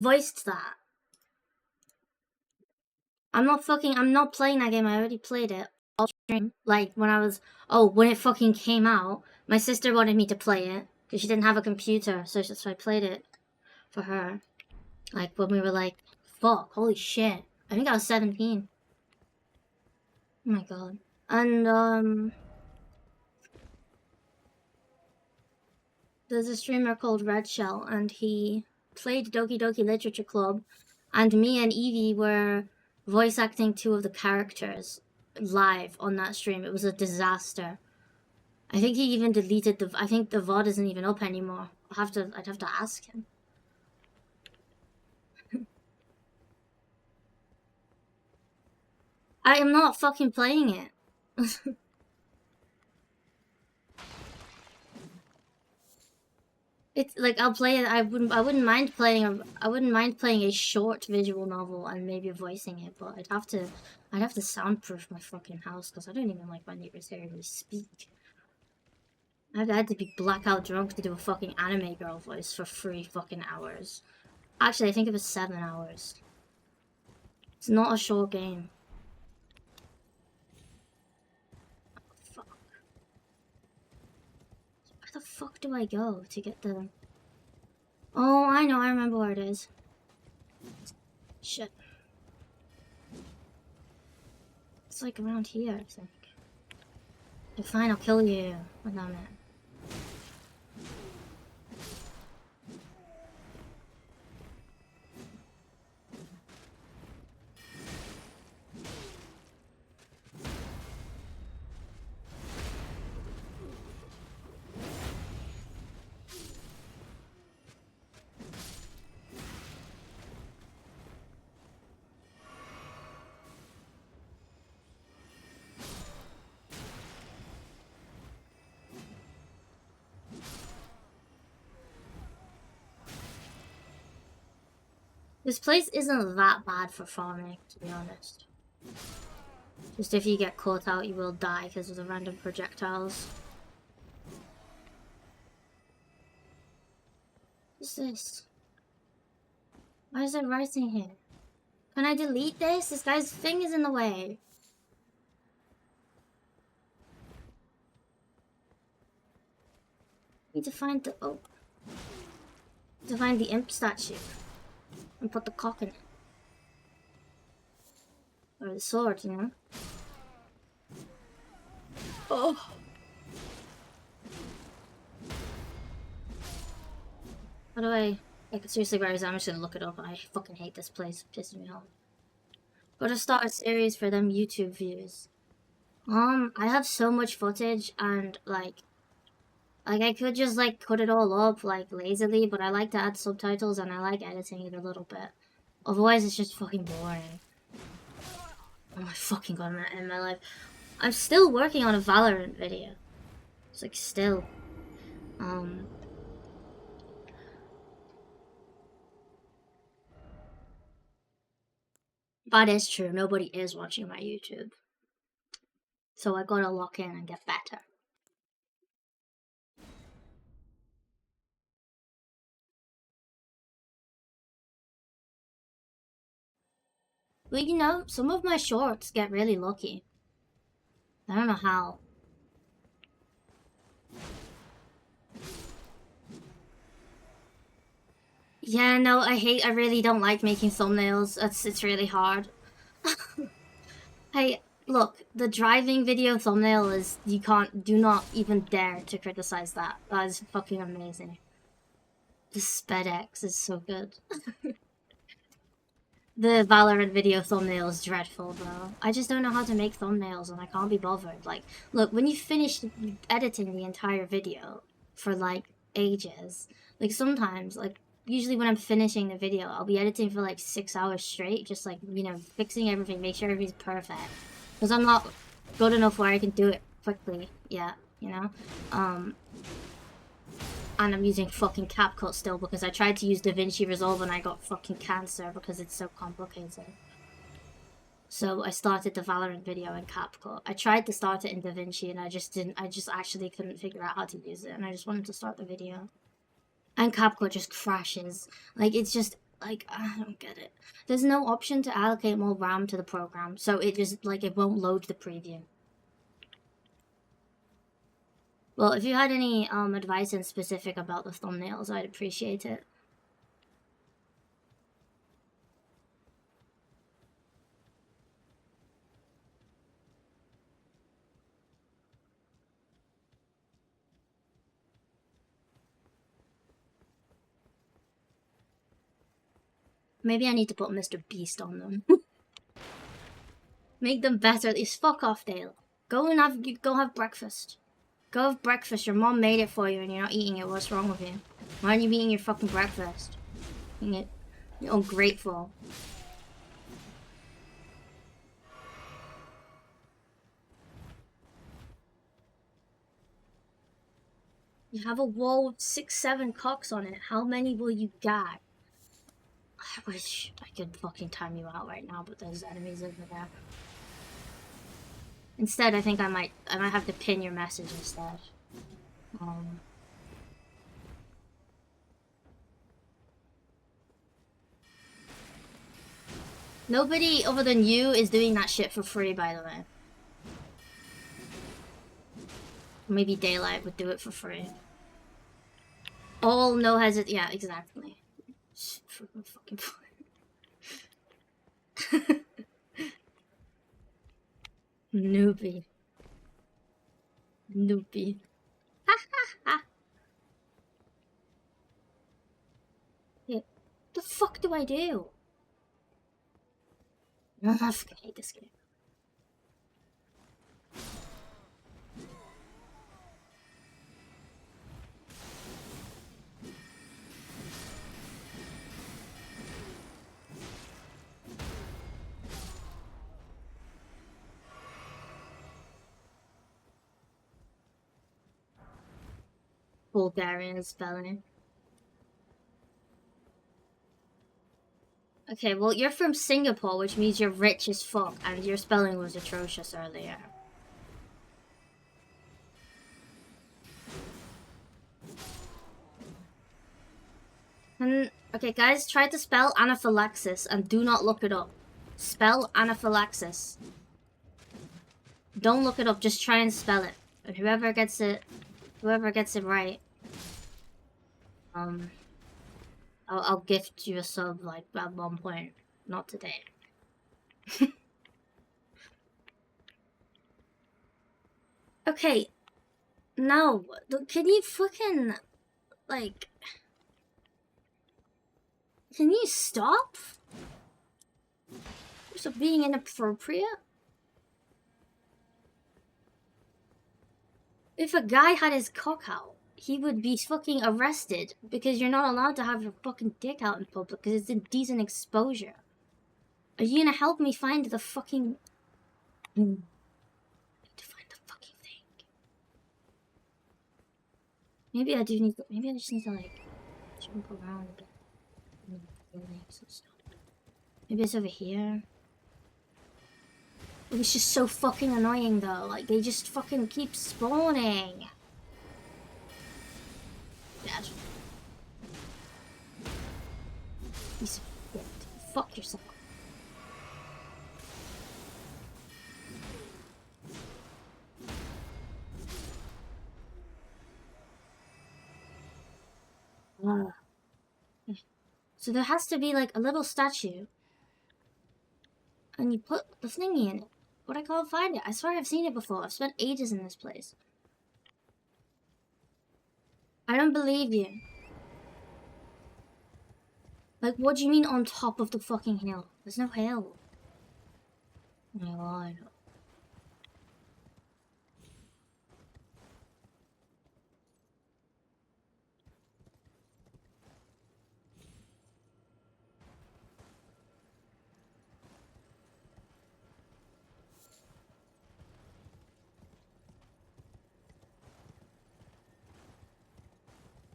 voiced that. I'm not playing that game. I already played it. Like when when it fucking came out, my sister wanted me to play it because she didn't have a computer, so I played it for her. Like when we were like, fuck, holy shit. I think I was 17. Oh my god. And there's a streamer called Red Shell, and he played Doki Doki Literature Club, and me and Evie were voice acting 2 of the characters live on that stream. It was a disaster. I think he even deleted I think the VOD isn't even up anymore. I'd have to ask him. I am not fucking playing it. It's like I'll play it. I wouldn't mind playing a short visual novel and maybe voicing it, but I'd have to soundproof my fucking house because I don't even like my neighbors hearing me speak. I had to be blackout drunk to do a fucking anime girl voice for 3 fucking hours. Actually, I think it was 7 hours. It's not a short game. Where the fuck do I go to get the... Oh, I know, I remember where it is. Shit. It's like around here, I think. Okay, fine, I'll kill you when I'm in. This place isn't that bad for farming, to be honest. Just if you get caught out, you will die because of the random projectiles. What's this? Why is it writing here? Can I delete this? This guy's thing is in the way. Need to find the... Oh. To find the imp statue. And put the cock in it. Or the sword, you know? Oh! How do I... Like, seriously, where is it? I'm just gonna look it up. I fucking hate this place. It pisses me off. Gotta start a series for them YouTube views. I have so much footage and, like, I could just, like, put it all up, like, lazily, but I like to add subtitles and I like editing it a little bit. Otherwise, it's just fucking boring. Oh my fucking god, I'm gonna end my life. I'm still working on a Valorant video. It's, like, still. But it's true, nobody is watching my YouTube. So I gotta lock in and get better. Well, you know, some of my shorts get really lucky. I don't know how. Yeah, no, I really don't like making thumbnails. It's really hard. Hey, look, the driving video thumbnail is, do not even dare to criticize that. That is fucking amazing. The SpedX is so good. The Valorant video thumbnail is dreadful, though. I just don't know how to make thumbnails, and I can't be bothered. Like, look, when you finish editing the entire video for, like, ages, like, sometimes, like, usually when I'm finishing the video, I'll be editing for, like, 6 hours straight, just, like, you know, fixing everything, make sure everything's perfect. Because I'm not good enough where I can do it quickly yet, you know? And I'm using fucking CapCut still because I tried to use DaVinci Resolve and I got fucking cancer because it's so complicated. So I started the Valorant video in CapCut. I tried to start it in DaVinci and I just actually couldn't figure out how to use it and I just wanted to start the video. And CapCut just crashes. Like, it's just, Like, I don't get it. There's no option to allocate more RAM to the program, so it just, like, it won't load the preview. Well, if you had any advice in specific about the thumbnails, I'd appreciate it. Maybe I need to put Mr. Beast on them. Make them better. At least fuck off, Dale. Go have breakfast. Go have breakfast. Your mom made it for you and you're not eating it. What's wrong with you? Why aren't you eating your fucking breakfast? Eating it. You're ungrateful. You have a wall with 6, 7 cocks on it. How many will you get? I wish I could fucking time you out right now, but there's enemies over there. Instead, I think I might have to pin your message instead. Nobody other than you is doing that shit for free, by the way. Maybe Daylight would do it for free. All no hesitation. Yeah, exactly. Fucking Noopy. Noopy. Ha ha ha. Yeah. The fuck do I do? I fucking hate this game. Bulgarian spelling. Okay, well, you're from Singapore, which means you're rich as fuck, and your spelling was atrocious earlier. Okay, guys, try to spell anaphylaxis and do not look it up. Spell anaphylaxis. Don't look it up, just try and spell it. And whoever gets it right, I'll gift you a sub, like, at one point. Not today. Okay. No. Can you fucking, like... Can you stop? You're being inappropriate? If a guy had his cock out, he would be fucking arrested because you're not allowed to have your fucking dick out in public because it's indecent exposure. Are you gonna help me find the fucking... I need to find the fucking thing. Maybe I just need to, like, jump around a bit. Maybe it's over here. It's just so fucking annoying though, like they just fucking keep spawning. Yes. Piece of shit. Fuck yourself. So there has to be like a little statue. And you put the thingy in it. But I can't find it. I swear I've seen it before. I've spent ages in this place. I don't believe you. Like, what do you mean on top of the fucking hill? There's no hill. Oh my god.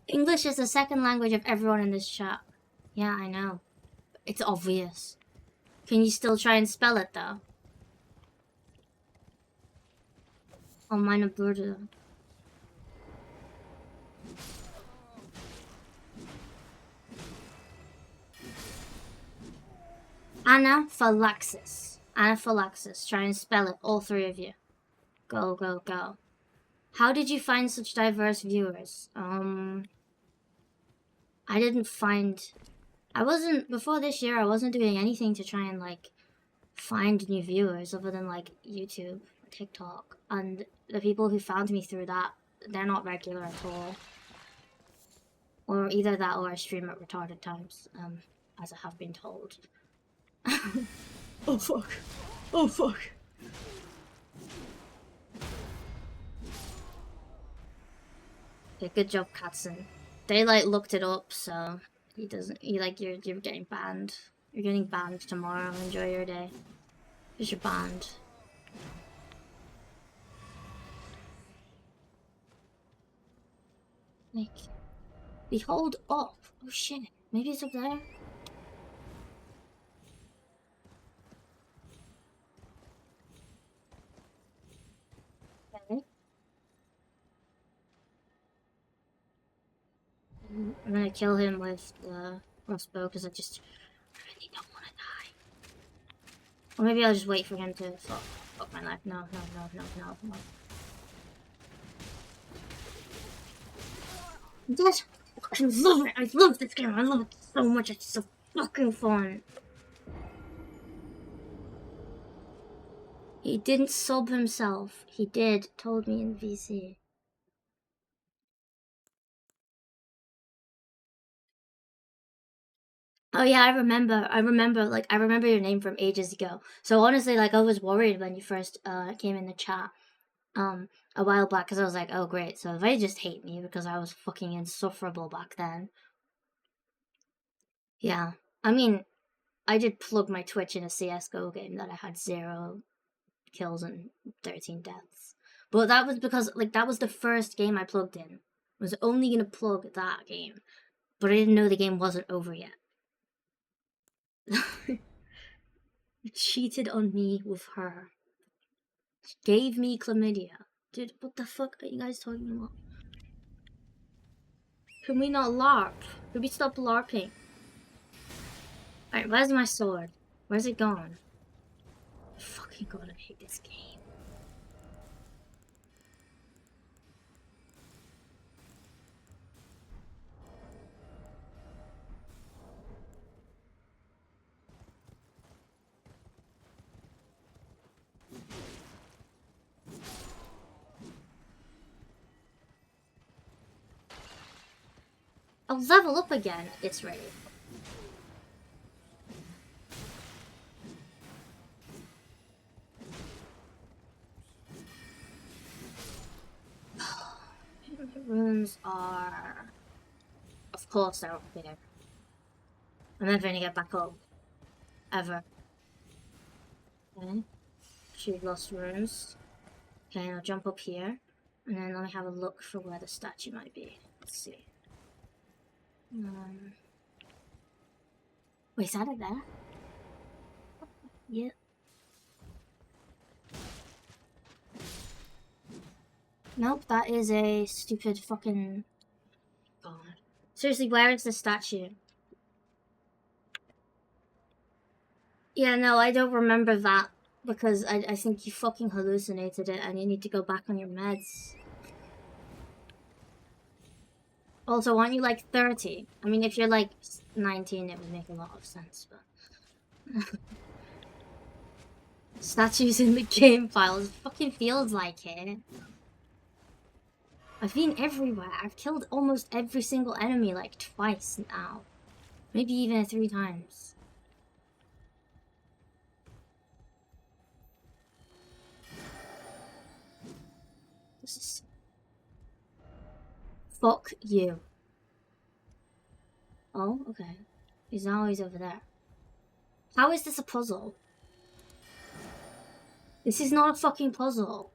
English is the second language of everyone in this chat. Yeah, I know. It's obvious. Can you still try and spell it though? Oh, meine Brüder. Anaphylaxis. Anaphylaxis. Try and spell it, all three of you. Go, go, go. How did you find such diverse viewers? I didn't find... before this year, I wasn't doing anything to try and, like, find new viewers other than, like, YouTube, TikTok. And the people who found me through that, they're not regular at all. Or either that or I stream at retarded times, as I have been told. Oh, fuck. Oh, fuck. Okay, good job, Katzen. They, like, looked it up, so you're getting banned. You're getting banned tomorrow. Enjoy your day. Because you're banned. Like, behold up. Oh, shit. Maybe it's up there? Okay. I'm gonna kill him with the crossbow because I really don't want to die. Or maybe I'll just wait for him to fuck my life. No, no, no, no, no, no. I'm dead. I love it. I love this game. I love it so much. It's so fucking fun. He didn't sub himself. He did. Told me in VC. Oh yeah, I remember. I remember your name from ages ago. So honestly, like, I was worried when you first came in the chat a while back, because I was like, oh great, so if they just hate me because I was fucking insufferable back then. Yeah. I mean, I did plug my Twitch in a CS:GO game that I had 0 kills and 13 deaths. But that was because, like, that was the first game I plugged in. I was only gonna plug that game. But I didn't know the game wasn't over yet. Cheated on me with her. Gave me chlamydia. Dude, what the fuck are you guys talking about? Can we not LARP? Can we stop LARPing? Alright, where's my sword? Where's it gone? Fucking god, I hate this game. I'll level up again. It's ready. Runes are... Of course they're up there. I'm never gonna get back up. Ever. Okay. Shoot lost runes. Okay, I'll jump up here. And then let me have a look for where the statue might be. Let's see. Wait, is that it there? Yep. Nope, that is a stupid fucking... God. Seriously, where is the statue? Yeah, no, I don't remember that. Because I think you fucking hallucinated it and you need to go back on your meds. Also, aren't you like 30? I mean, if you're like 19, it would make a lot of sense, but... Statues in the game files. Fucking feels like it. I've been everywhere. I've killed almost every single enemy like twice now. Maybe even 3 times. This is... Fuck you. Oh, okay. He's now always over there. How is this a puzzle? This is not a fucking puzzle.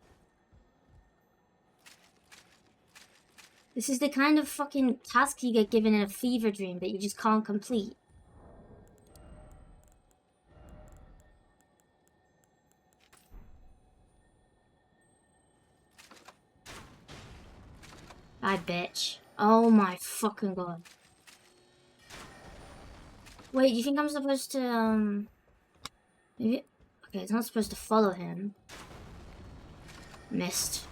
This is the kind of fucking task you get given in a fever dream that you just can't complete. Bye, bitch. Oh my fucking god. Wait, do you think I'm supposed to, Maybe. Okay, it's not supposed to follow him. Missed.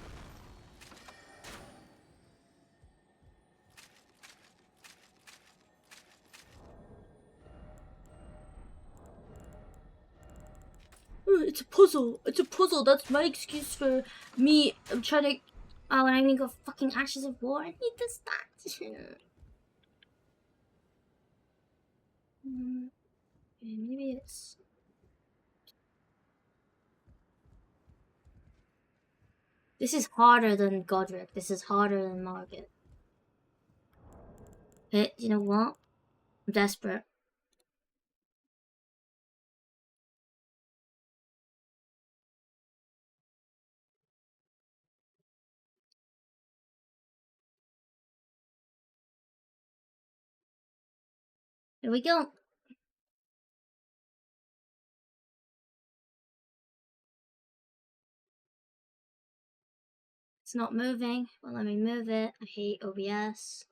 It's a puzzle. It's a puzzle. That's my excuse for me. I'm trying to. Oh, and I need to go fucking Ashes of War. I need this that. Maybe it's. This is harder than Godric. This is harder than Margit. Hey, you know what? I'm desperate. Here we go. It's not moving. Well, let me move it. I hate OBS.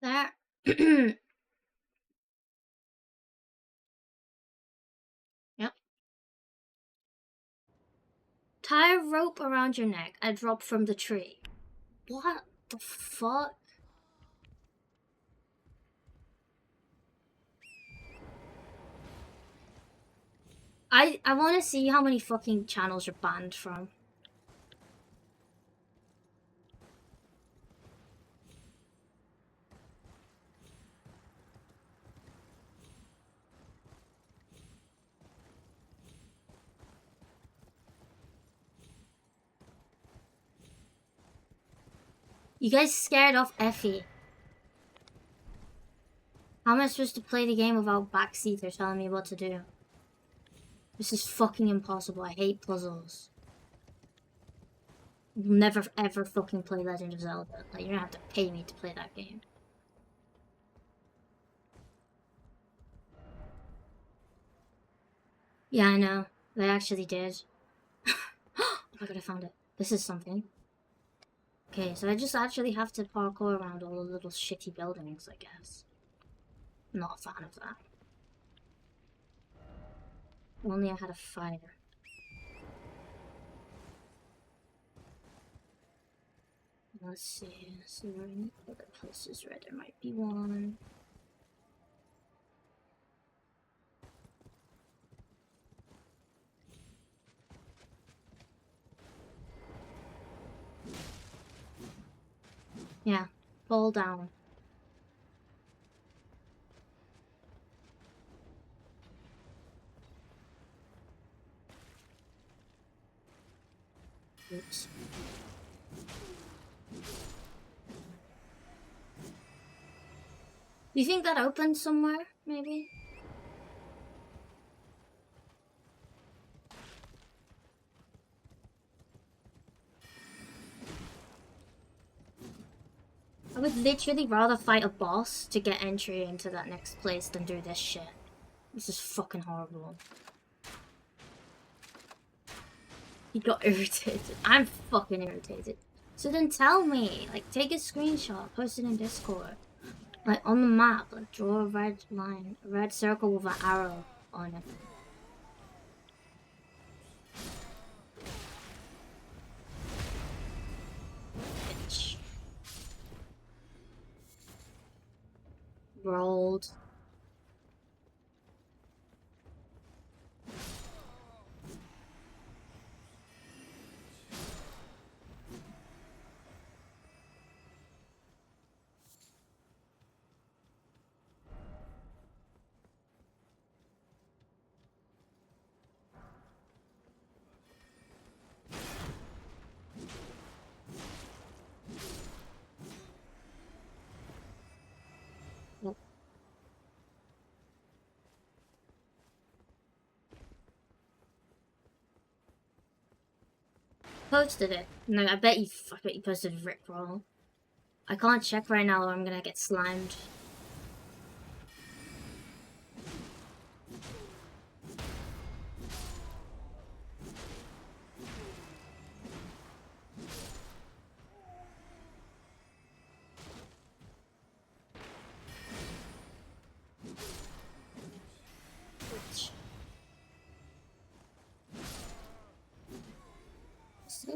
There. Yep. Tie a rope around your neck. I drop from the tree. What the fuck? I want to see how many fucking channels you're banned from. You guys scared off Effie. How am I supposed to play the game without backseater telling me what to do? This is fucking impossible. I hate puzzles. Never ever fucking play Legend of Zelda. Like, you're gonna have to pay me to play that game. Yeah, I know. They actually did. Oh my god, I found it. This is something. Okay, so I just actually have to parkour around all the little shitty buildings, I guess. I'm not a fan of that. If only I had a fire. Let's see. Is there any other places where there might be one? Yeah, fall down. Oops. You think that opens somewhere, maybe? I would literally rather fight a boss to get entry into that next place than do this shit. This is fucking horrible. He got irritated. I'm fucking irritated. So then tell me, like, take a screenshot, post it in Discord. Like, on the map, like, draw a red line, a red circle with an arrow on it. Bitch. Rolled. Nope. Posted it. No, I bet you posted Rickroll. I can't check right now or I'm gonna get slimed.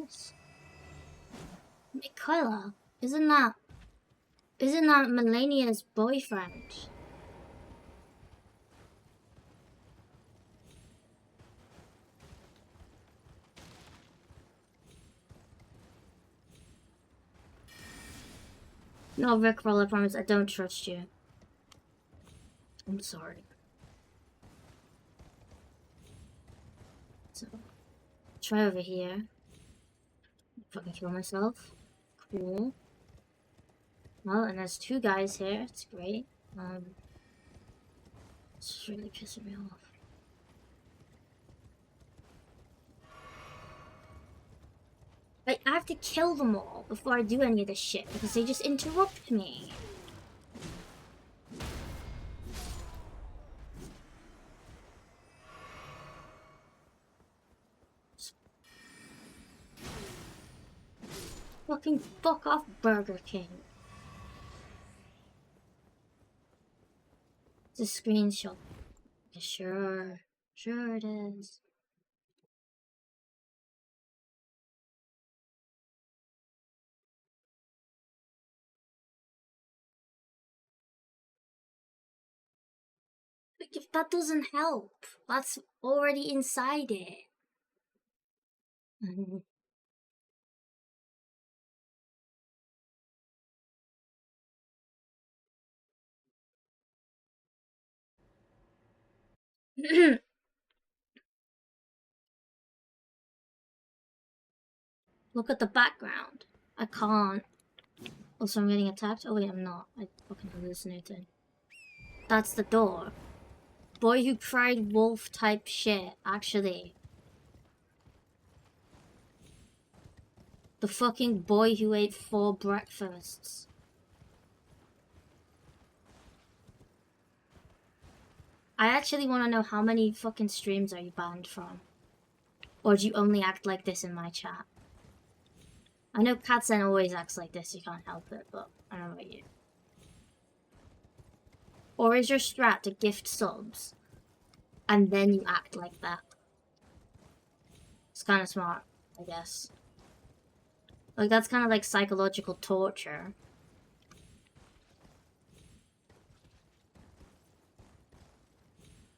this? Michaela, isn't that Melania's boyfriend? No, Rickroll, I promise I don't trust you. I'm sorry. So, try over here. Fucking kill myself. Cool. Well, and there's two guys here. It's great. It's really pissing me off. I have to kill them all before I do any of this shit because they just interrupt me. Fucking fuck off, Burger King. It's a screenshot. Sure. Sure it is. Like, if that doesn't help, that's already inside it. Look at the background. I can't. Also, I'm getting attacked. Oh wait, I'm not. I fucking hallucinated. That's the door. Boy who cried wolf type shit, actually. The fucking boy who ate 4 breakfasts. I actually want to know how many fucking streams are you banned from? Or do you only act like this in my chat? I know Katsen always acts like this, you can't help it, but I don't know about you. Or is your strat to gift subs, and then you act like that? It's kind of smart, I guess. Like, that's kind of like psychological torture.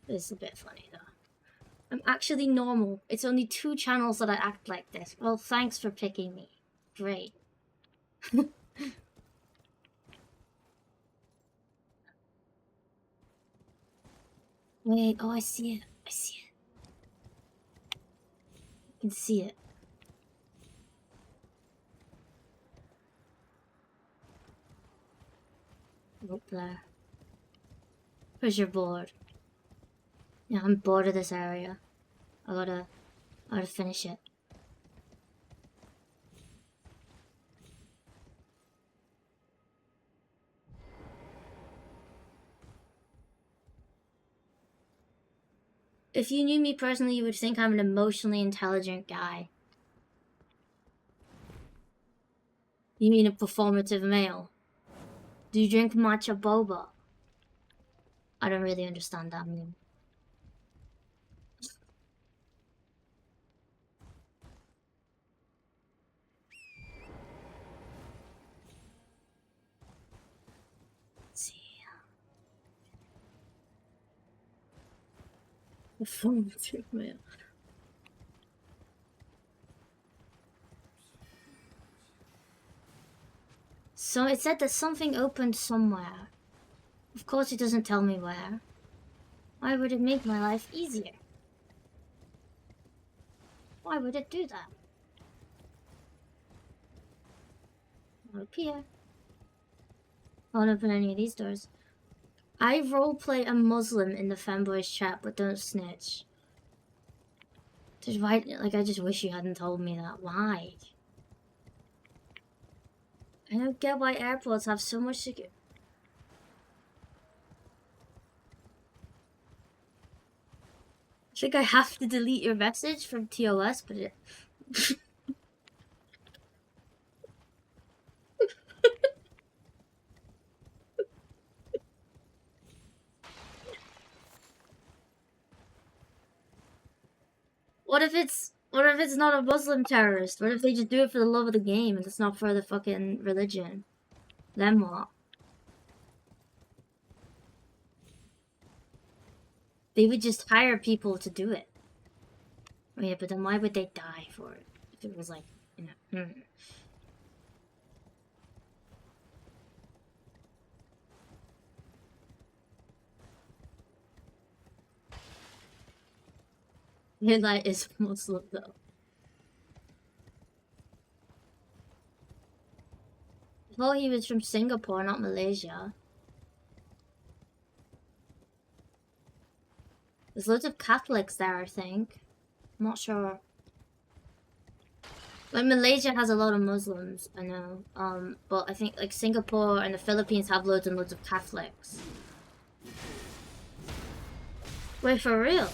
It's a bit funny, though. I'm actually normal. It's only 2 channels that I act like this. Well, thanks for picking me. Great. Wait, oh, I see it. I see it. I can see it. Up there. Because you're bored. Yeah, I'm bored of this area. I gotta finish it. If you knew me personally, you would think I'm an emotionally intelligent guy. You mean a performative male? Do you drink matcha boba? I don't really understand that meme. Let's see. Performative male. So it said that something opened somewhere. Of course it doesn't tell me where. Why would it make my life easier? Why would it do that? Not up here. I won't open any of these doors. I roleplay a Muslim in the fanboys chat, but don't snitch. Why, like, I just wish you hadn't told me that. Why? I don't get why airports have so much security. I think I have to delete your message from TOS, but it... What if it's What if it's not a Muslim terrorist? What if they just do it for the love of the game and it's not for the fucking religion? Then what? They would just hire people to do it. Oh, yeah, but then why would they die for it? If it was like, you know, Midnight is Muslim though. Well, he was from Singapore, not Malaysia. There's loads of Catholics there, I think. I'm not sure. Like Malaysia has a lot of Muslims, I know. But I think like Singapore and the Philippines have loads and loads of Catholics. Wait, for real?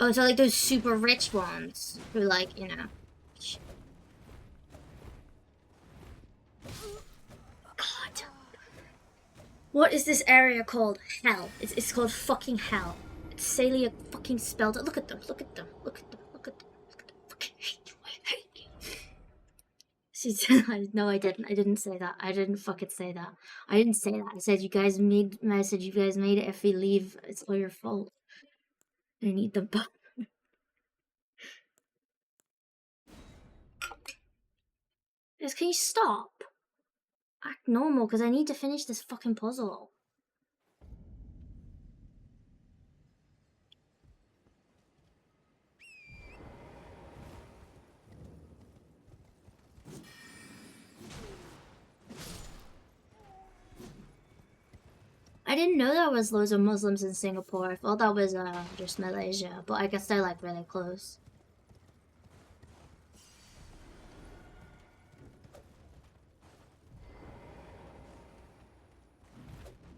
Oh, so like those super rich ones who like, you know. God. What is this area called? Hell. It's called fucking hell. Celia fucking spelled it. Look at them. Look at them. Look at them. Look at them. Look at them. Fucking hate you. I hate you. She said, no, I didn't. I didn't say that. I didn't fucking say that. I didn't say that. I said you guys made. I said you guys made it. If we leave, it's all your fault. I need them back. Guys, can you stop? Act normal, because I need to finish this fucking puzzle. I didn't know there was loads of Muslims in Singapore. I thought that was just Malaysia, but I guess they're like really close.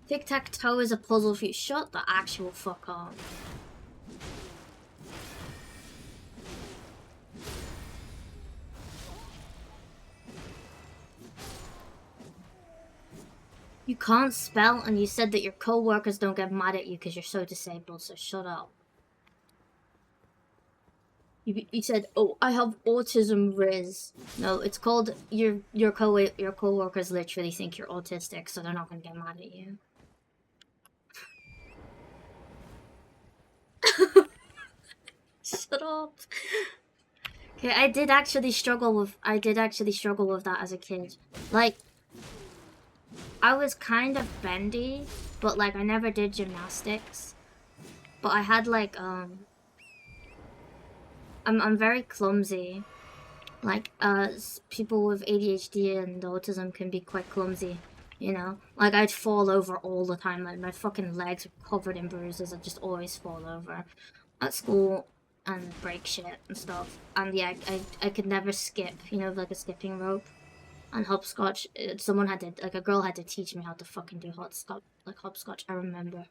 Tic-tac-toe is a puzzle for you. Shut the actual fuck up. You can't spell, and you said that your co-workers don't get mad at you because you're so disabled, so shut up. You said, oh, I have autism, Riz. No, it's called your co-workers literally think you're autistic, so they're not gonna get mad at you. Shut up. Okay, I did actually struggle with that as a kid. Like, I was kind of bendy, but like I never did gymnastics. But I had like I'm very clumsy. Like people with ADHD and autism can be quite clumsy, you know? Like I'd fall over all the time. Like my fucking legs were covered in bruises. I'd just always fall over at school and break shit and stuff. And yeah, I could never skip, you know, like a skipping rope. And hopscotch, someone had to, like a girl had to teach me how to fucking do hopscotch, I remember.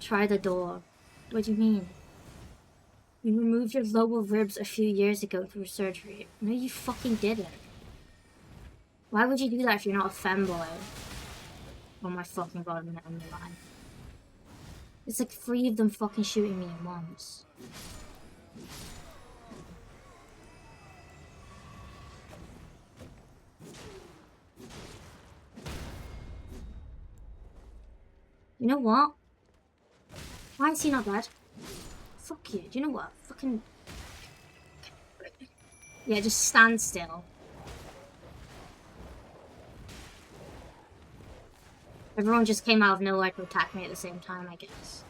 Try the door. What do you mean? You removed your lower ribs a few years ago through surgery. No, you fucking didn't. Why would you do that if you're not a femboy? Oh my fucking god, I'm gonna lie. It's like 3 of them fucking shooting me at once. You know what? Why is he not dead? Fuck you. Do you know what? Fucking... Yeah, just stand still. Everyone just came out of nowhere to attack me at the same time, I guess.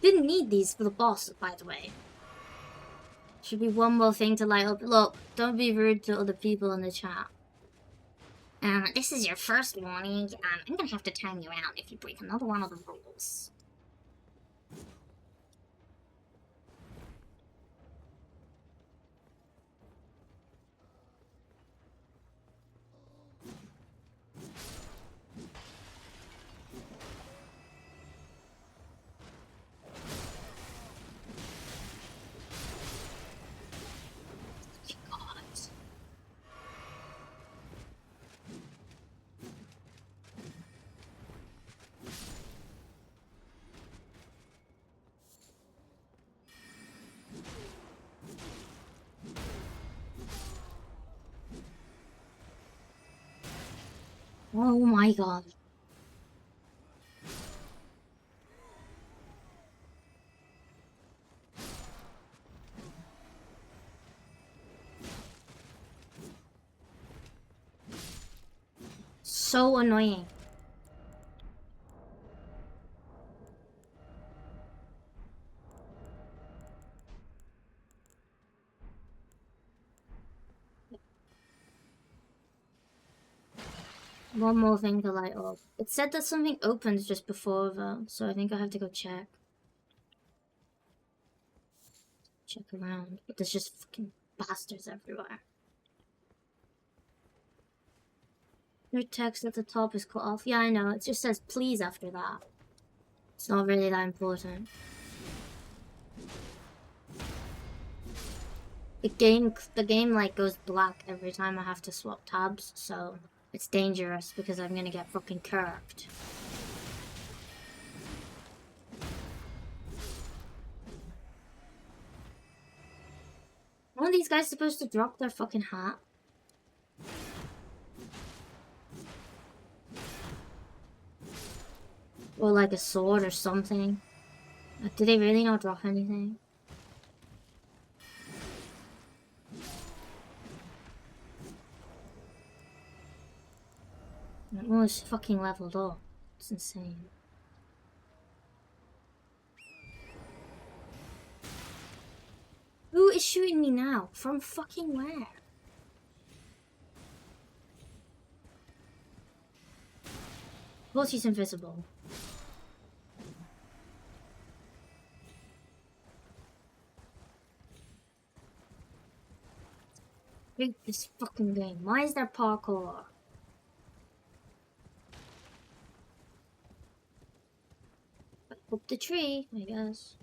Didn't need these for the boss, by the way. Should be one more thing to light up. Look, don't be rude to other people in the chat. This is your first warning. I'm gonna have to time you out if you break another one of the rules. Oh my god. So annoying. One more thing to light up. It said that something opened just before though, so I think I have to go check. Check around. But there's just fucking bastards everywhere. Your text at the top is cut off. Yeah, I know. It just says please after that. It's not really that important. The game like goes black every time I have to swap tabs, so it's dangerous because I'm gonna get fucking curved. Aren't these guys supposed to drop their fucking hat? Or like a sword or something? Like, do they really not drop anything? I'm almost fucking leveled up. It's insane. Who is shooting me now? From fucking where? Of course he's invisible. Hate this fucking game. Why is there parkour? Up the tree, I guess.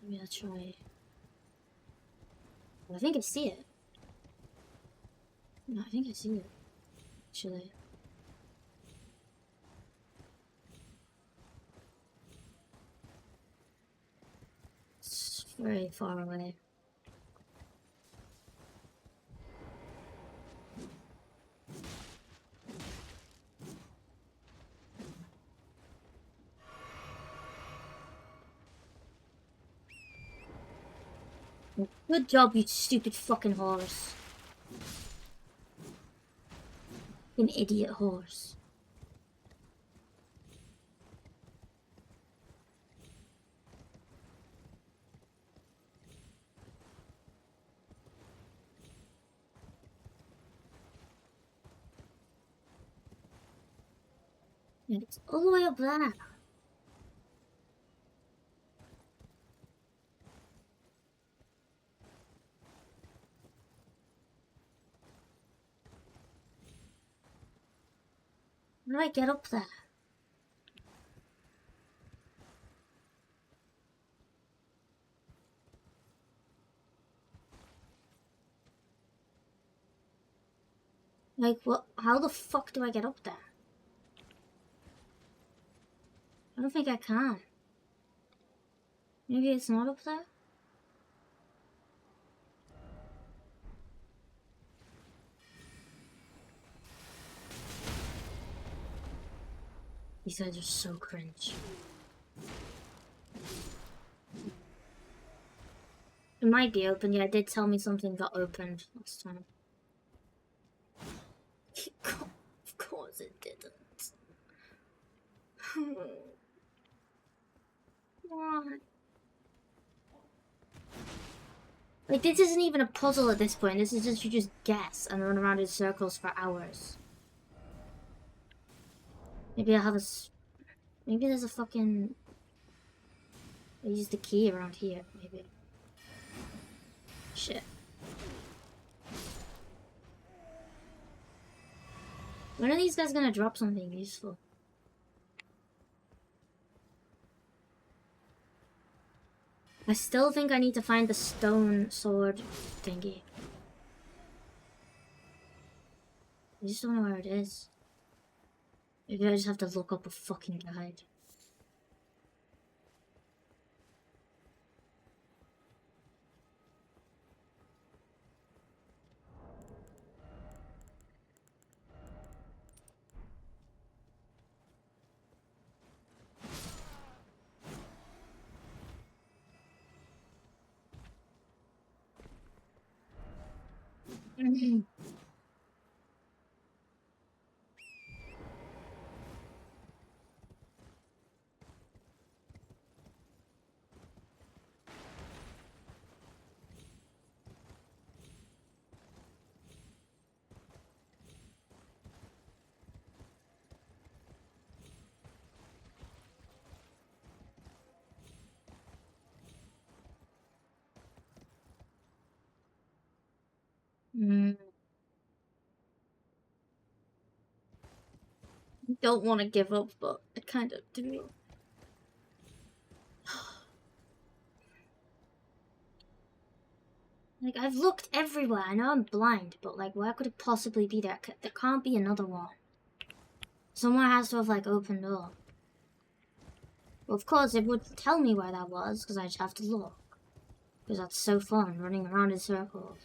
Maybe I'll try. I think I see it. No, I think I see it. Actually. It's very far away. Good job, you stupid fucking horse. An idiot horse. And it's all the way up there. How do I get up there? Like, what? How the fuck do I get up there? I don't think I can. Maybe it's not up there? These guys are so cringe. It might be open. Yeah, it did tell me something got opened last time. Of course it didn't. Why? Like, this isn't even a puzzle at this point. This is just, you just guess and run around in circles for hours. Maybe I have a... Maybe there's a fucking... I use the key around here, maybe. Shit. When are these guys gonna drop something useful? I still think I need to find the stone sword thingy. I just don't know where it is. Maybe I just have to look up a fucking guide. Don't want to give up, but I kind of do. Like, I've looked everywhere. I know I'm blind, but like, where could it possibly be? There can't be another one. Somewhere has to have like opened up. Well, of course, it would tell me where that was, because I just have to look. Because that's so fun, running around in circles.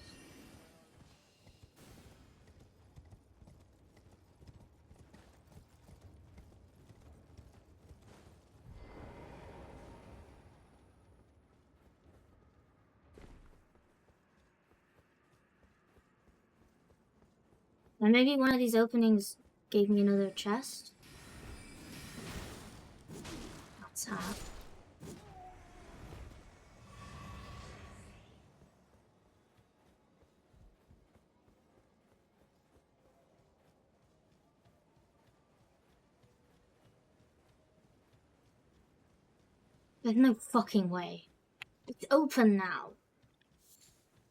And maybe one of these openings gave me another chest? What's that? There's no fucking way. It's open now. Oh,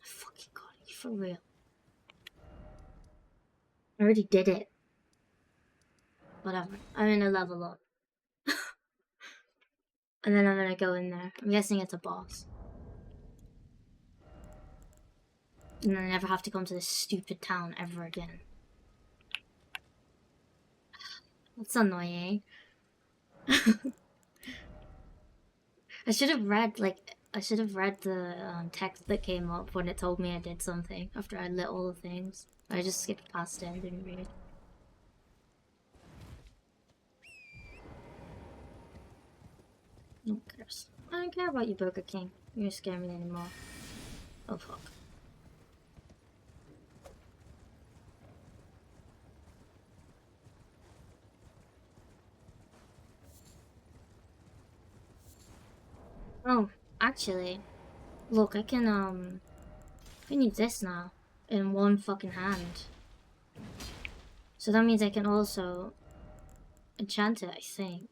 fucking god, are you for real? I already did it. Whatever. I'm gonna level up. And then I'm gonna go in there. I'm guessing it's a boss. And then I never have to come to this stupid town ever again. That's annoying. I should have read the text that came up when it told me I did something after I lit all the things. I just skipped past it and didn't read. Who cares? I don't care about you, Burger King. You don't scare me anymore. Oh fuck. Oh, actually, look, I can use this now in one fucking hand. So that means I can also enchant it, I think.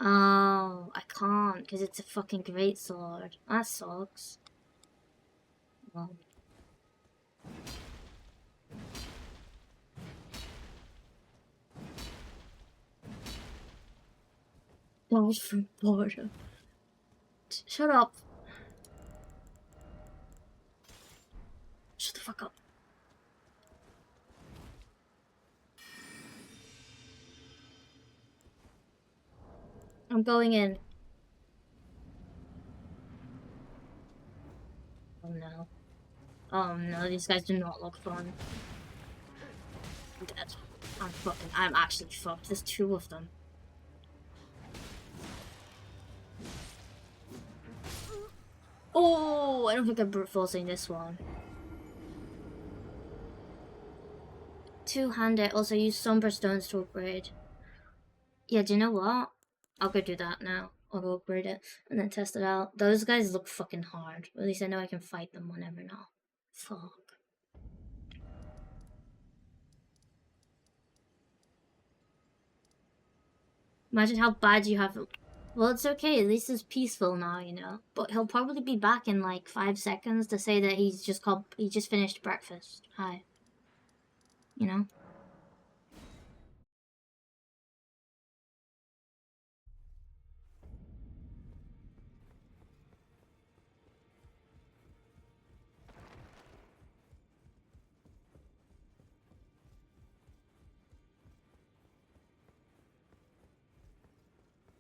Oh, I can't because it's a fucking great sword. That sucks. Well. Balls from boredom. Shut up. Shut the fuck up. I'm going in. Oh no. Oh no, these guys do not look fun. I'm dead. I'm actually fucked. There's two of them. Oh, I don't think I'm brute forcing this one. Two-handed. Also use somber stones to upgrade. Yeah, do you know what? I'll go do that now. I'll go upgrade it and then test it out. Those guys look fucking hard. At least I know I can fight them whenever now. Fuck. Imagine how bad you have. Well, it's okay. At least it's peaceful now, you know. But he'll probably be back in like 5 seconds to say that he just finished breakfast. Hi. You know.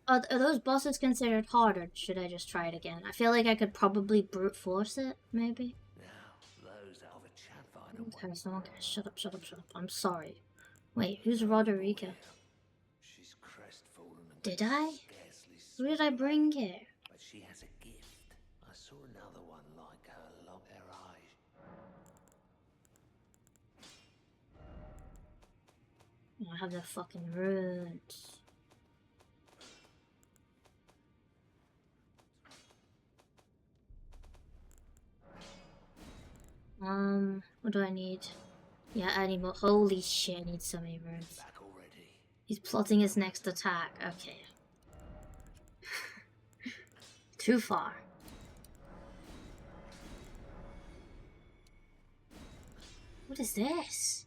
Are those bosses considered hard, or should I just try it again? I feel like I could probably brute force it, maybe. Okay, someone can shut up, shut up, shut up. I'm sorry. Wait, who's Roderica? Did I? Who did I bring here? But she has a gift. I saw her now I have the fucking runes. What do I need? Yeah, I need more. Holy shit, I need so many runes. He's plotting his next attack. Okay. Too far. What is this?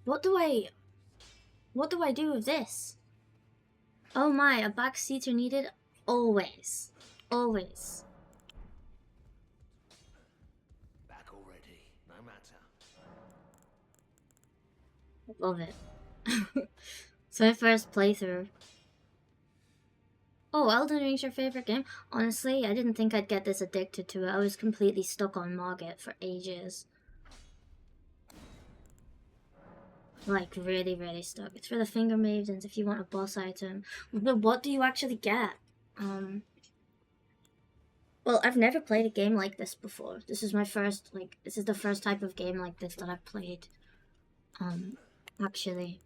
What do I do with this? Oh my, a backseater needed? Always. Always. Back already, no matter. Love it. It's my first playthrough. Oh, Elden Ring's your favorite game? Honestly, I didn't think I'd get this addicted to it. I was completely stuck on Margit for ages. Like, really, really stuck. It's for the Finger Mavens if you want a boss item. But what do you actually get? Well, I've never played a game like this before. This is my first, like, this is the first type of game like this that I've played. Actually.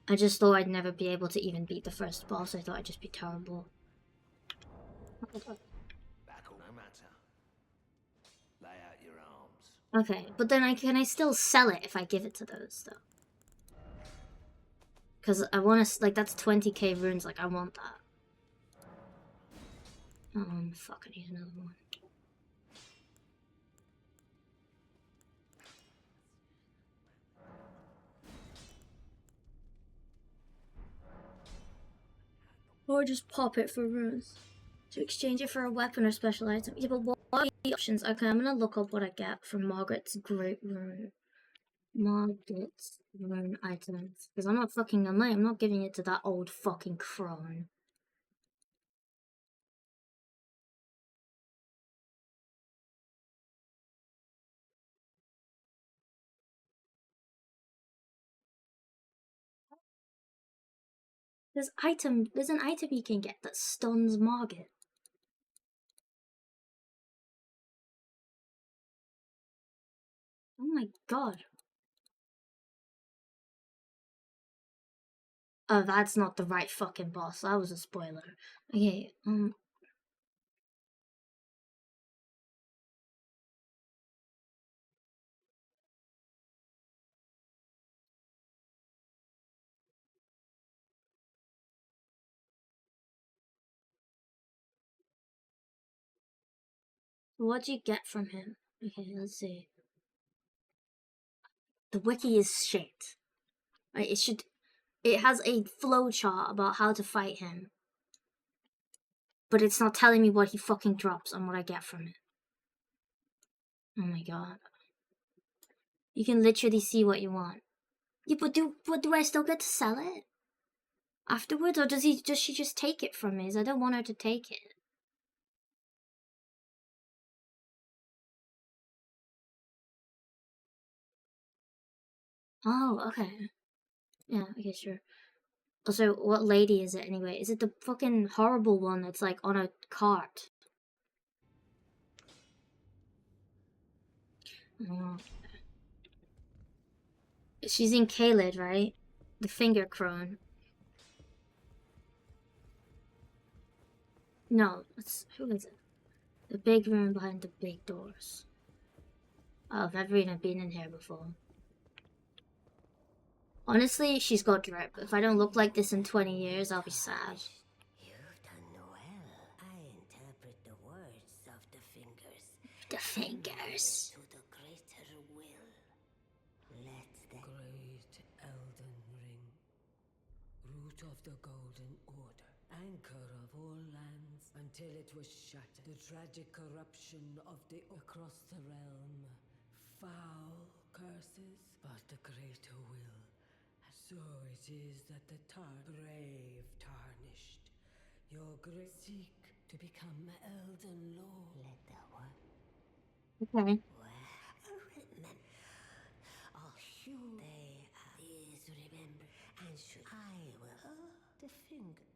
I just thought I'd never be able to even beat the first boss. I thought I'd just be terrible. No matter. Lay out your arms. Okay, but then can I still sell it if I give it to those, though? Because I want to, like, that's 20k runes, like, I want that. Fuck, I need another one. Or just pop it for runes. To exchange it for a weapon or special item. Yeah, but what are the options? Okay, I'm gonna look up what I get from Margaret's Great Rune. Margaret's Rune items. Because I'm not giving it to that old fucking crone. There's an item you can get that stuns Margaret. Oh my god. Oh, that's not the right fucking boss. That was a spoiler. Okay, what do you get from him? Okay, let's see. The wiki is shit. Right, it has a flowchart about how to fight him. But it's not telling me what he fucking drops and what I get from it. Oh my god. You can literally see what you want. Yeah, but do I still get to sell it? Afterwards? Or does she just take it from me? I don't want her to take it. Oh, okay. Yeah, okay, sure. Also, what lady is it anyway? Is it the fucking horrible one that's like on a cart? Oh. She's in Caelid, right? The finger crone. No, who is it? The big room behind the big doors. Oh, I've never even been in here before. Honestly, she's got drip. If I don't look like this in 20 years, I'll be sad. You've done well. I interpret the words of the fingers. The fingers. To the greater will. Let the Great Elden Ring, root of the Golden Order, anchor of all lands until it was shattered. The tragic corruption of the across the realm, foul curses, but the greater will. So it is that the brave tarnished, your great seek to become Elden Lord. let the what? Okay. Well, remember. Oh, sure. They is remember. And should I will the finger.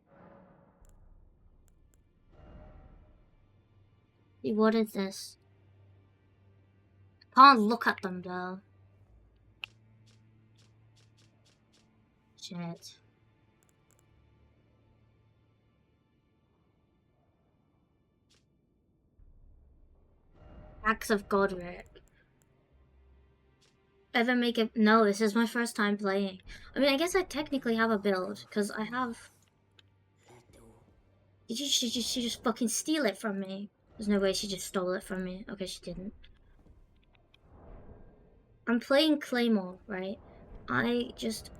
What is this? Can't look at them though. Shit. Axe of Godric. Ever make it? No, this is my first time playing. I mean, I guess I technically have a build, because I have... Did she just fucking steal it from me? There's no way she just stole it from me. Okay, she didn't. I'm playing Claymore, right? I just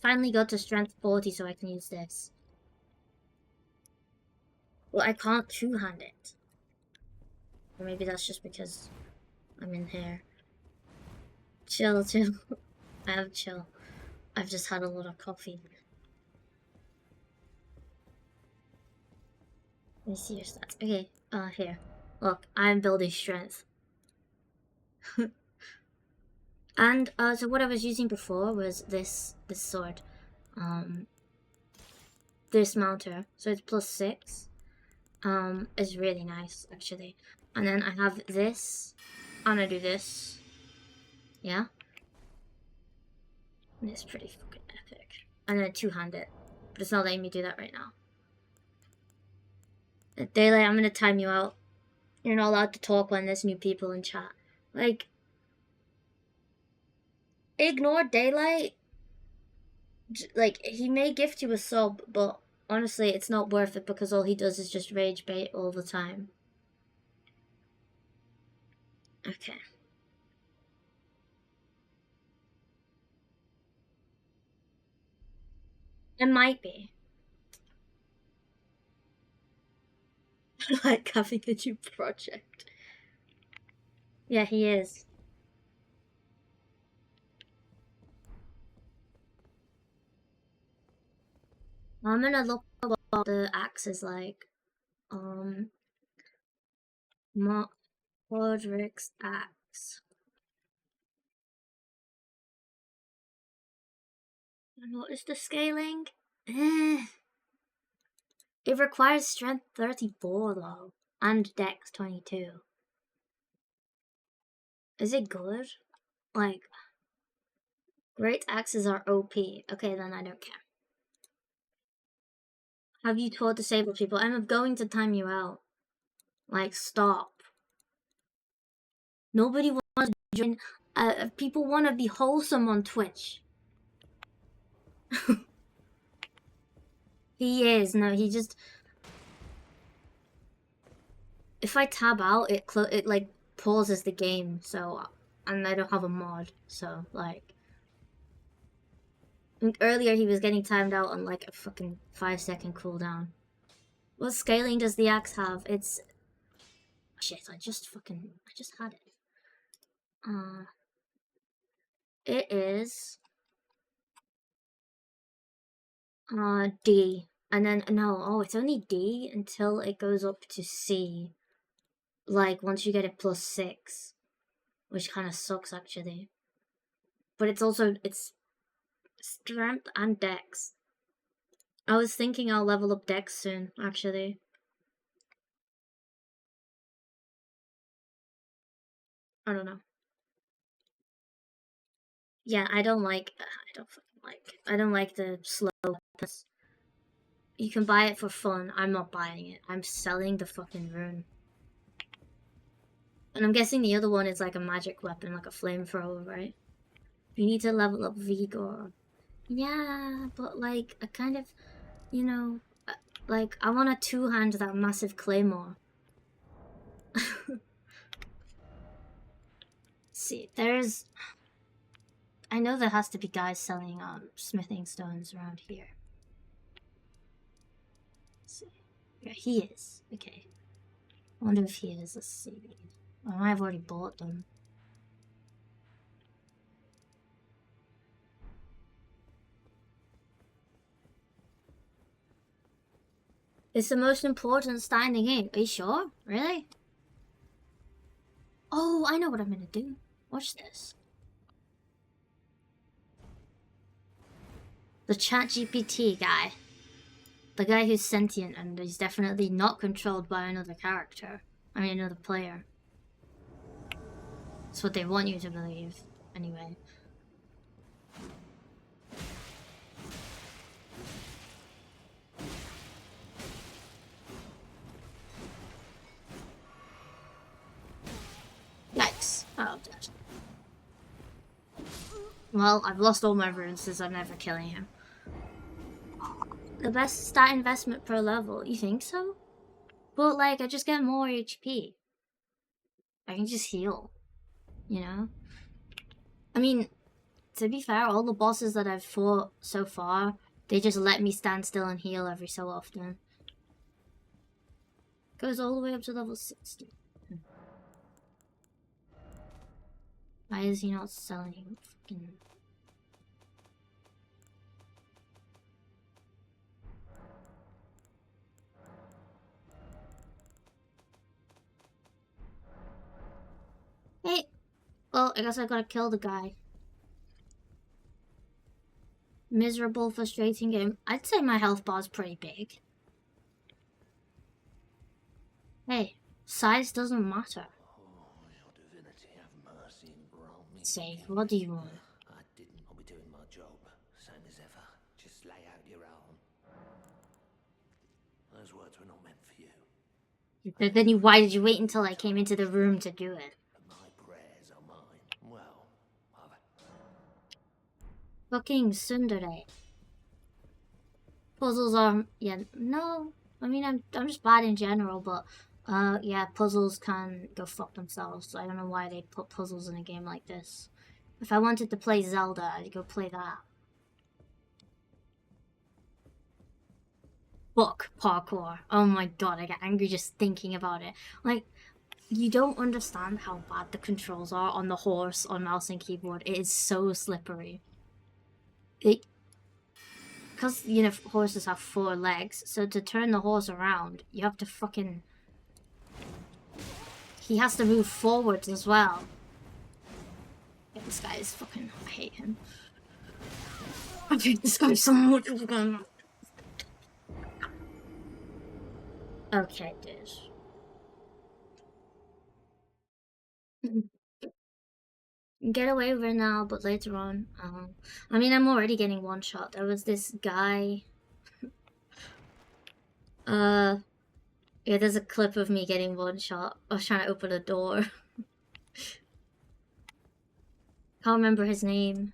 finally got to strength 40 so I can use this. Well, I can't two-hand it. Or maybe that's just because I'm in here. Chill, chill. I have chill. I've just had a lot of coffee. Let me see your stats. Okay, here. Look, I'm building strength. And, so what I was using before was this sword. This mounter. So it's +6. It's really nice, actually. And then I have this. I'm gonna do this. Yeah? And it's pretty fucking epic. I'm gonna two-hand it. But it's not letting me do that right now. Daylight, I'm gonna time you out. You're not allowed to talk when there's new people in chat. Like, ignore Daylight. Like, he may gift you a sub, but honestly, it's not worth it because all he does is just rage bait all the time. Okay. It might be. Like having a new project. Yeah, he is. I'm gonna look at what the axe is like. Roderick's axe. And what is the scaling? It requires strength 34 though, and dex 22. Is it good? Like, great axes are OP. Okay, then I don't care. Have you told disabled people? I'm going to time you out. Like, stop. Nobody wants to join. People want to be wholesome on Twitch. He is. No, he just... If I tab out, it like, pauses the game, so... And I don't have a mod, so, like... Earlier he was getting timed out on, like, a fucking 5-second cooldown. What scaling does the axe have? It's... Shit, I just had it. It is... D. And then, no, it's only D until it goes up to C. Like, once you get it +6. Which kind of sucks, actually. But it's also, it's strength and dex. I was thinking I'll level up dex soon, actually. I don't know. Yeah, I don't like the slow weapons. You can buy it for fun. I'm not buying it. I'm selling the fucking rune. And I'm guessing the other one is like a magic weapon, like a flamethrower, right? You need to level up Vigor. Yeah, but like, I kind of, you know, like, I want to two-hand that massive claymore. See, I know there has to be guys selling smithing stones around here. Let's see. Yeah, he is. Okay. I wonder if he is. Let's see. I might have already bought them. It's the most important stat in the game. Are you sure? Really? Oh, I know what I'm gonna do. Watch this. The ChatGPT guy. The guy who's sentient and is definitely not controlled by another character. I mean, another player. That's what they want you to believe, anyway. Well, I've lost all my runes since I'm never killing him. The best stat investment per level, you think so? But like, I just get more HP. I can just heal, you know? I mean, to be fair, all the bosses that I've fought so far, they just let me stand still and heal every so often. Goes all the way up to level 60. Why is he not selling fucking... Hey! Well, I guess I gotta kill the guy. Miserable, frustrating game. I'd say my health bar's pretty big. Hey, size doesn't matter. Oh, your divinity have mercy and grant me. Save, what do you want? I didn't. I'll be doing my job, same as ever. Just lay out your arm. Those words were not meant for you. But then why did you wait until I came into the room to do it? But my prayers are mine. Well, I've... Fucking tsundere. Puzzles are... yeah, no. I mean, I'm just bad in general, but... yeah, puzzles can go fuck themselves. So I don't know why they put puzzles in a game like this. If I wanted to play Zelda, I'd go play that. Fuck parkour. Oh my god, I get angry just thinking about it. Like, you don't understand how bad the controls are on the horse on mouse and keyboard. It is so slippery. Because, you know, horses have 4 legs, so to turn the horse around, you have to fucking... He has to move forwards as well. Yeah, this guy is fucking... I hate him. I hate this guy so much. Okay, dude. Get away with it now, but later on, I mean, I'm already getting one shot. There was this guy. Yeah, there's a clip of me getting one shot. I was trying to open a door. Can't remember his name.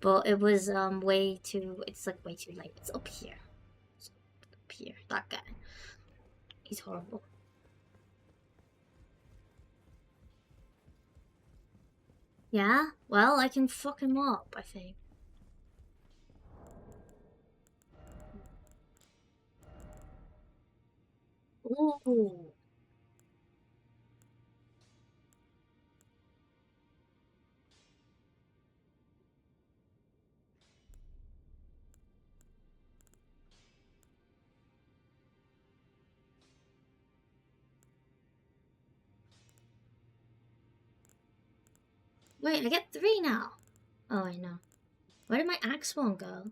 But it was, way too, it's like way too late. It's up here. It's up here, that guy. He's horrible. Yeah? Well, I can fuck him up, I think. Ooh. Wait, I get 3 now. Oh, I know. Where did my axe one go?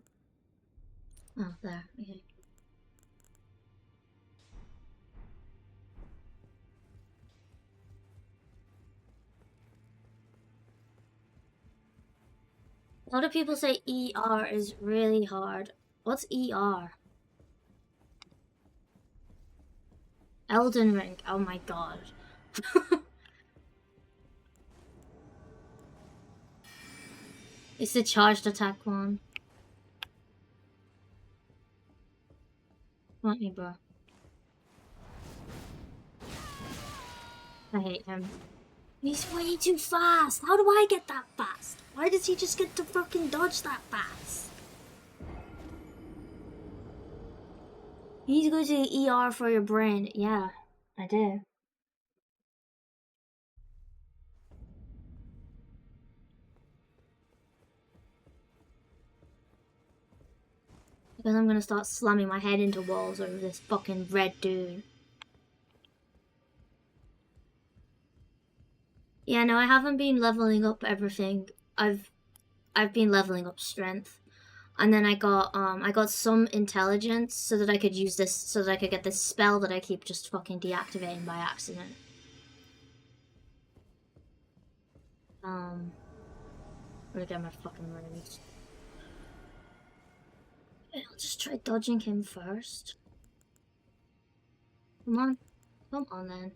Oh, there. Okay. A lot of people say ER is really hard. What's ER? Elden Ring. Oh my god. It's the charged attack one. Want me, bro. I hate him. He's way too fast. How do I get that fast? Why does he just get to fucking dodge that fast? You need to go to the ER for your brain. Yeah, I do. Because I'm gonna start slamming my head into walls over this fucking red dude. Yeah, no, I haven't been leveling up everything. I've been leveling up strength. And then I got some intelligence so that I could use this, so that I could get this spell that I keep just fucking deactivating by accident. I'm gonna get my fucking runes. I'll just try dodging him first. Come on. Come on then.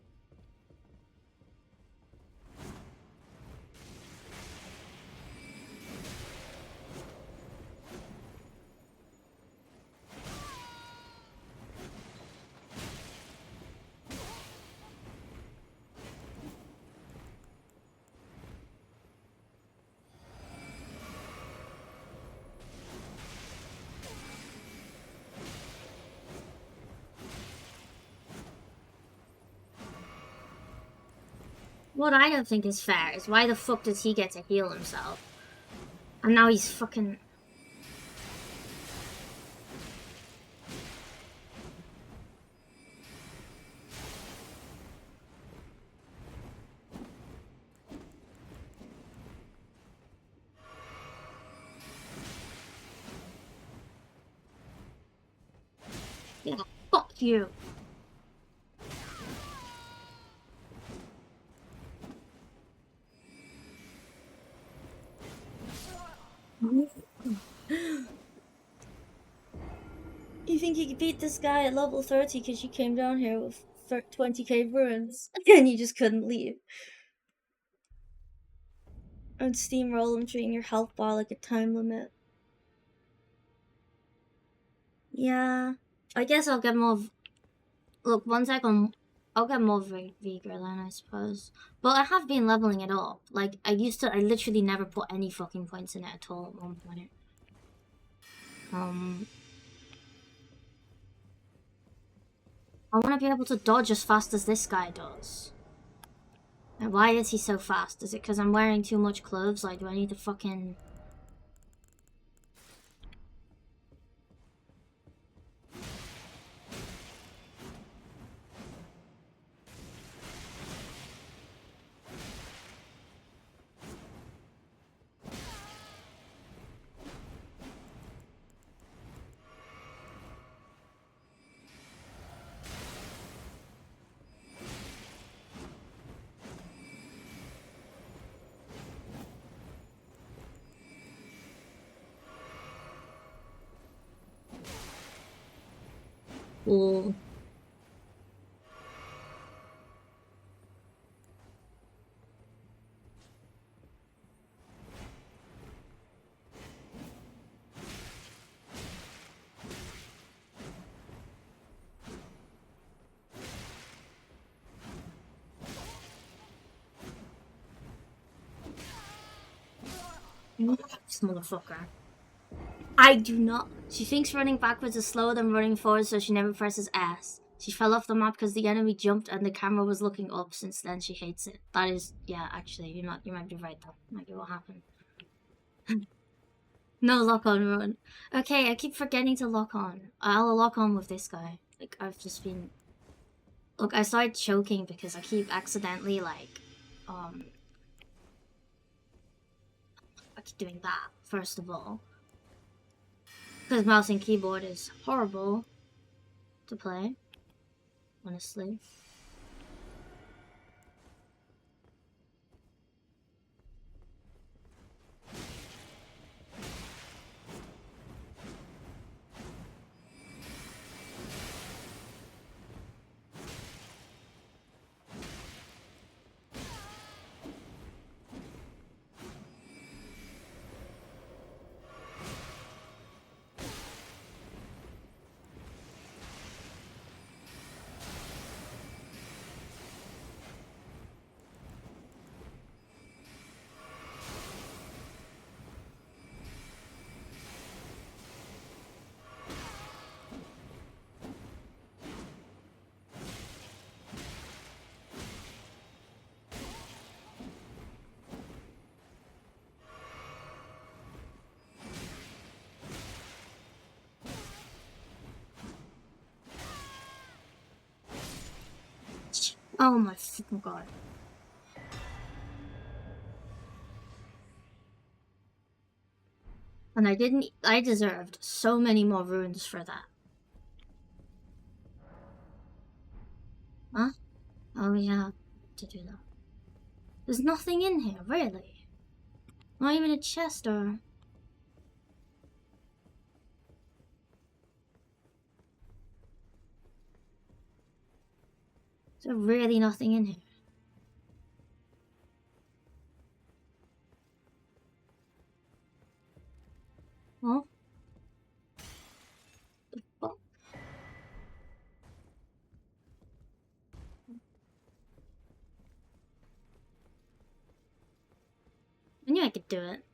What I don't think is fair is why the fuck does he get to heal himself? And now he's fucking... Yeah, fuck you. You think you could beat this guy at level 30 because you came down here with 20k ruins and you just couldn't leave? And steamroll him, treating your health bar like a time limit. Yeah, I guess I'll get more. Look, one second, I'll get more Vigor then, I suppose. But I have been leveling it up. Like, I literally never put any fucking points in it at all at one point. I want to be able to dodge as fast as this guy does. And why is he so fast? Is it because I'm wearing too much clothes? Like, do I need to fucking... Ooh. This motherfucker. I do not. She thinks running backwards is slower than running forward, so she never presses S. She fell off the map because the enemy jumped and the camera was looking up. Since then, she hates it. That is, yeah, actually, you might be right though. Might be what happened. No lock on run. Okay, I keep forgetting to lock on. I'll lock on with this guy. Like, I've just been... Look, I started choking because I keep accidentally, like, I keep doing that, first of all. Because mouse and keyboard is horrible to play, honestly. Oh my fucking god. And I deserved so many more runes for that. Huh? Oh yeah, to do that. There's nothing in here, really. Not even a chest or... There's really nothing in here. Huh? The fuck? I knew I could do it.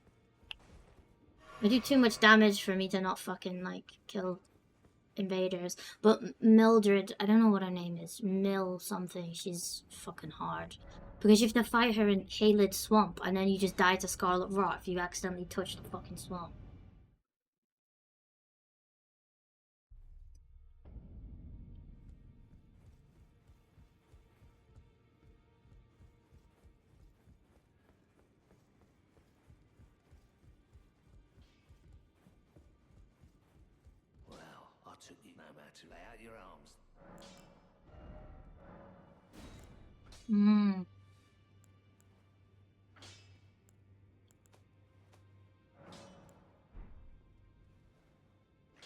I do too much damage for me to not fucking, like, kill invaders. But Mildred, I don't know what her name is. Mill something. She's fucking hard. Because you have to fight her in Caelid Swamp, and then you just die to Scarlet Rot if you accidentally touch the fucking swamp. Well, I took you no matter. Lay out your arms. Hmm.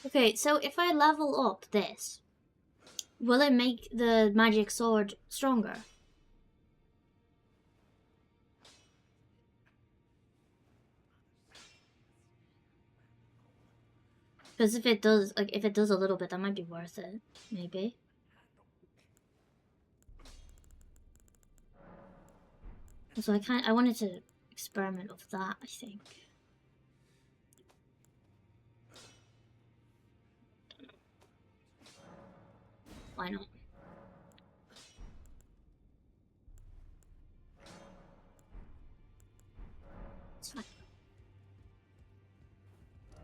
Okay, so if I level up this, will it make the magic sword stronger? Because if it does, like, if it does a little bit, that might be worth it. Maybe. So I wanted to experiment with that, I think. Why not? It's fine.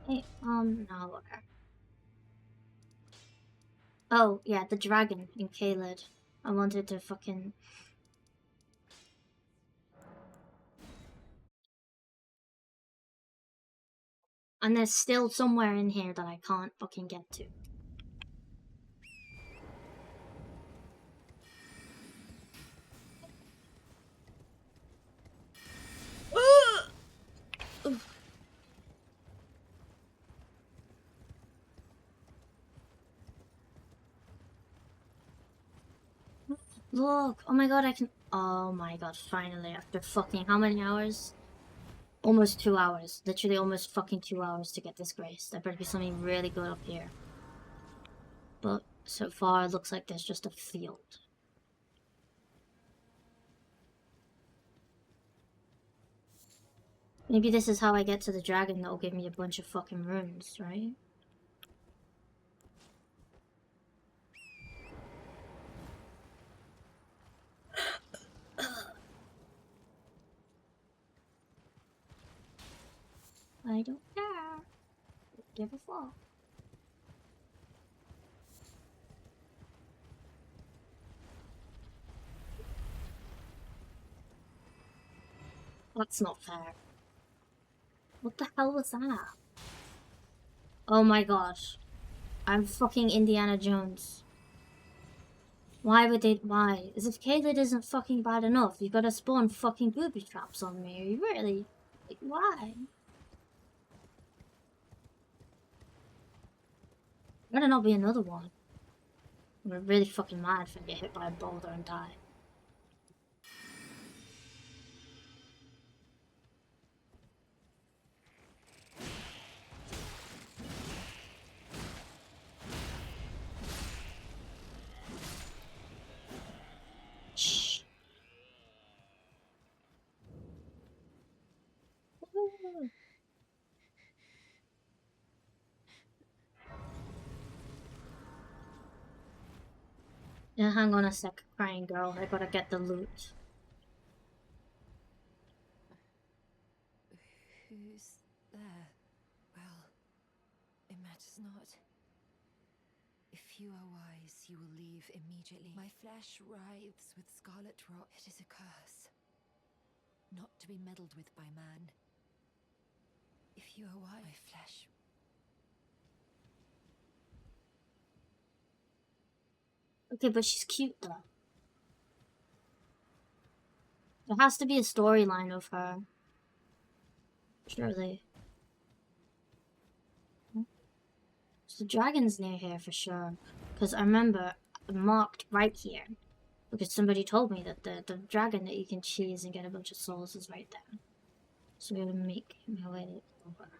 Hey, no, okay. Oh, yeah, the dragon in Caelid. I wanted to fucking... And there's still somewhere in here that I can't fucking get to. Look! Oh my god, I can... Oh my god, finally, after fucking how many hours? Almost 2 hours. Literally almost fucking 2 hours to get this grace. There better be something really good up here. But so far, it looks like there's just a field. Maybe this is how I get to the dragon that will give me a bunch of fucking runes, right? I don't care. Give a fuck. That's not fair. What the hell was that? Oh my gosh. I'm fucking Indiana Jones. Why would they- why? As if Caelid isn't fucking bad enough, you gotta spawn fucking booby traps on me. Are you really? Like, why? Better not be another one. I'm really fucking mad if I get hit by a boulder and die. Shh. Yeah, hang on a sec, crying girl. I gotta get the loot. Who's there? Well, it matters not. If you are wise, you will leave immediately. My flesh writhes with scarlet rot. It is a curse, not to be meddled with by man. If you are wise, my flesh. Okay, but she's cute though. There has to be a storyline of her. Surely. So the dragon's near here for sure. Because I remember marked right here. Because somebody told me that the dragon that you can cheese and get a bunch of souls is right there. So I'm gonna make my way over.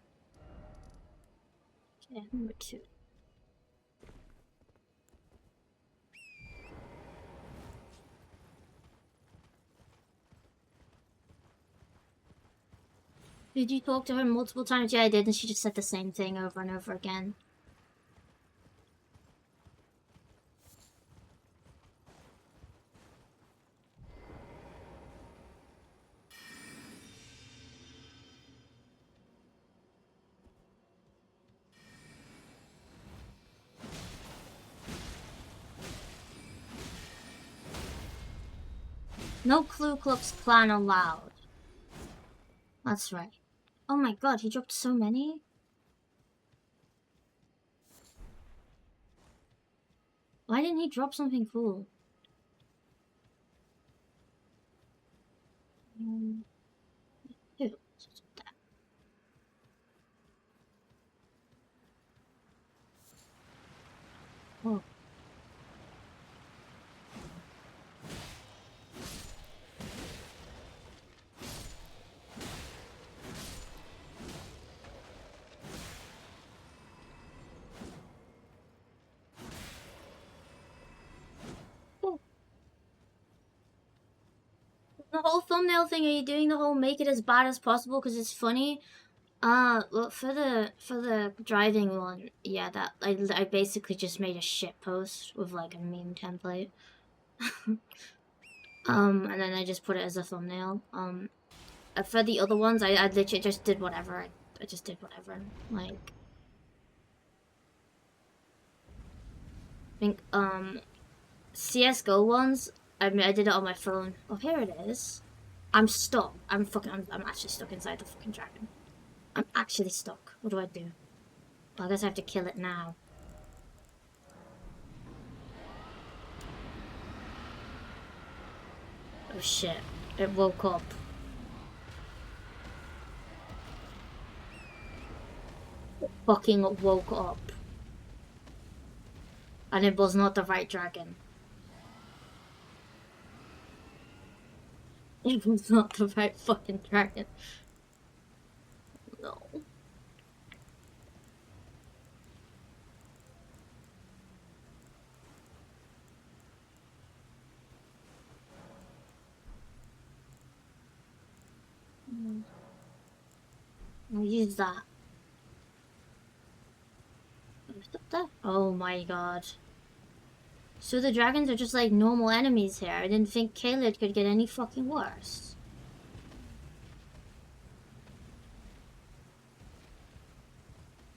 Okay, number 2. Did you talk to her multiple times? Yeah, I did, and she just said the same thing over and over again. No Ku Klux Klan allowed. That's right. Oh my god, he dropped so many? Why didn't he drop something cool? Who? Oh. Oh. The whole thumbnail thing, are you doing the whole make it as bad as possible because it's funny? Well, for the driving one, yeah, that I basically just made a shit post with like a meme template. And then I just put it as a thumbnail. For the other ones, I literally just did whatever. I just did whatever. Like, I think CS:GO ones. I mean, I did it on my phone. Oh, here it is. I'm stuck. I'm actually stuck inside the fucking dragon. I'm actually stuck. What do I do? Well, I guess I have to kill it now. Oh shit. It woke up. It fucking woke up. And it was not the right dragon. It was not the right fucking dragon. No. I'll use that. Oh my god. So the dragons are just like normal enemies here. I didn't think Caelid could get any fucking worse.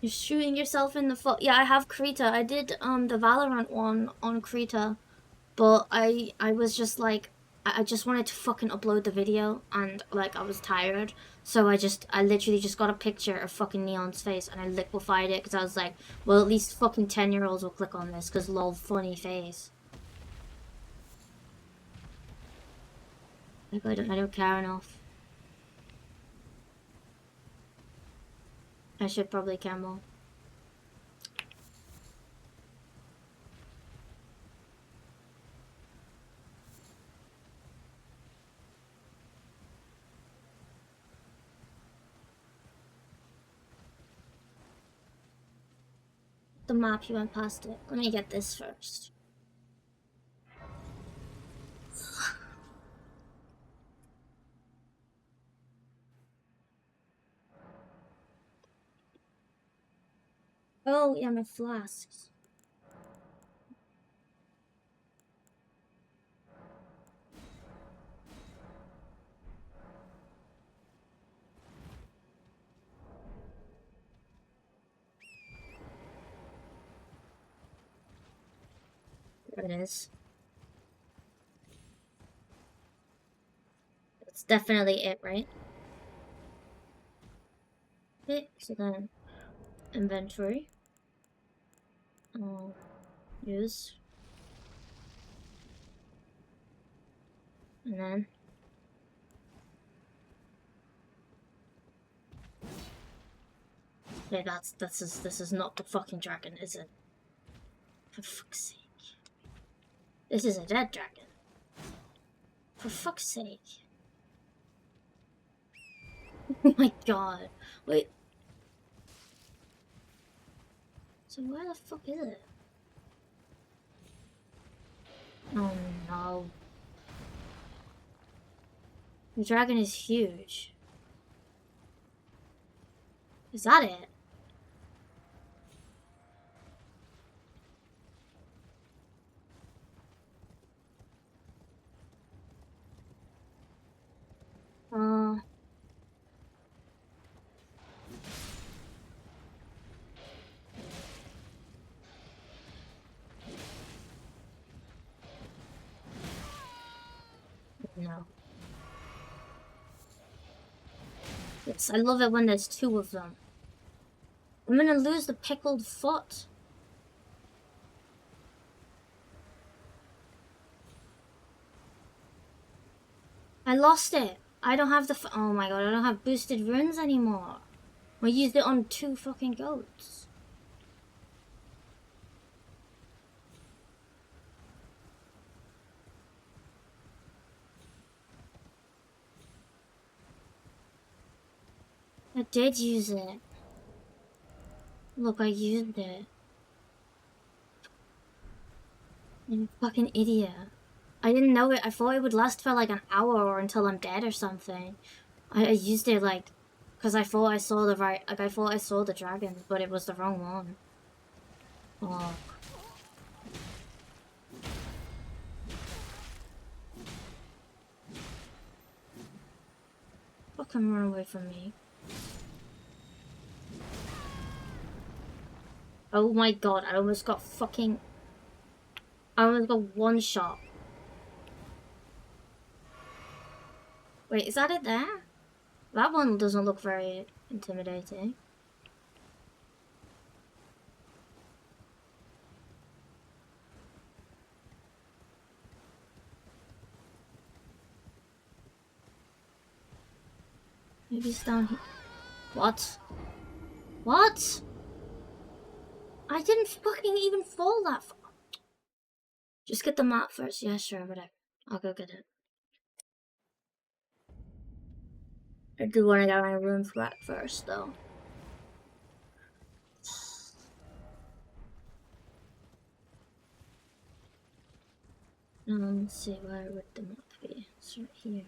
You're shooting yourself in the foot. Yeah, I have Krita. I did the Valorant one on Krita, but I was just like I just wanted to fucking upload the video and like I was tired. So I literally just got a picture of fucking Neon's face and I liquefied it because I was like, well, at least fucking 10-year-olds will click on this because lol, funny face. Like I don't care enough. I should probably care more. The map, you went past it. Let me get this first. Oh, yeah, my flasks. There it is. That's definitely it, right? Okay, so then inventory. Use. And then okay, this is not the fucking dragon, is it? For fuck's sake. This is a dead dragon. For fuck's sake. Oh my god. Wait. So where the fuck is it? Oh no. The dragon is huge. Is that it? Uh... No. Yes, I love it when there's two of them. I'm gonna lose the pickled foot. I lost it. I don't have the oh my god, I don't have boosted runes anymore. I used it on 2 fucking goats. I did use it. Look, I used it. I'm a fucking idiot. I didn't know it. I thought it would last for like an hour or until I'm dead or something. I used it like, because I thought I saw the right, like I thought I saw the dragon, but it was the wrong one. Oh. Fucking run away from me. Oh my god, I almost got fucking... I almost got one shot. Wait, is that it there? That one doesn't look very intimidating. Maybe it's down here. What? What? I didn't fucking even fall that far. Just get the map first. Yeah, sure, whatever. I'll go get it. I do want to get my room back first, though. Let's see, where would the map be? It's right here.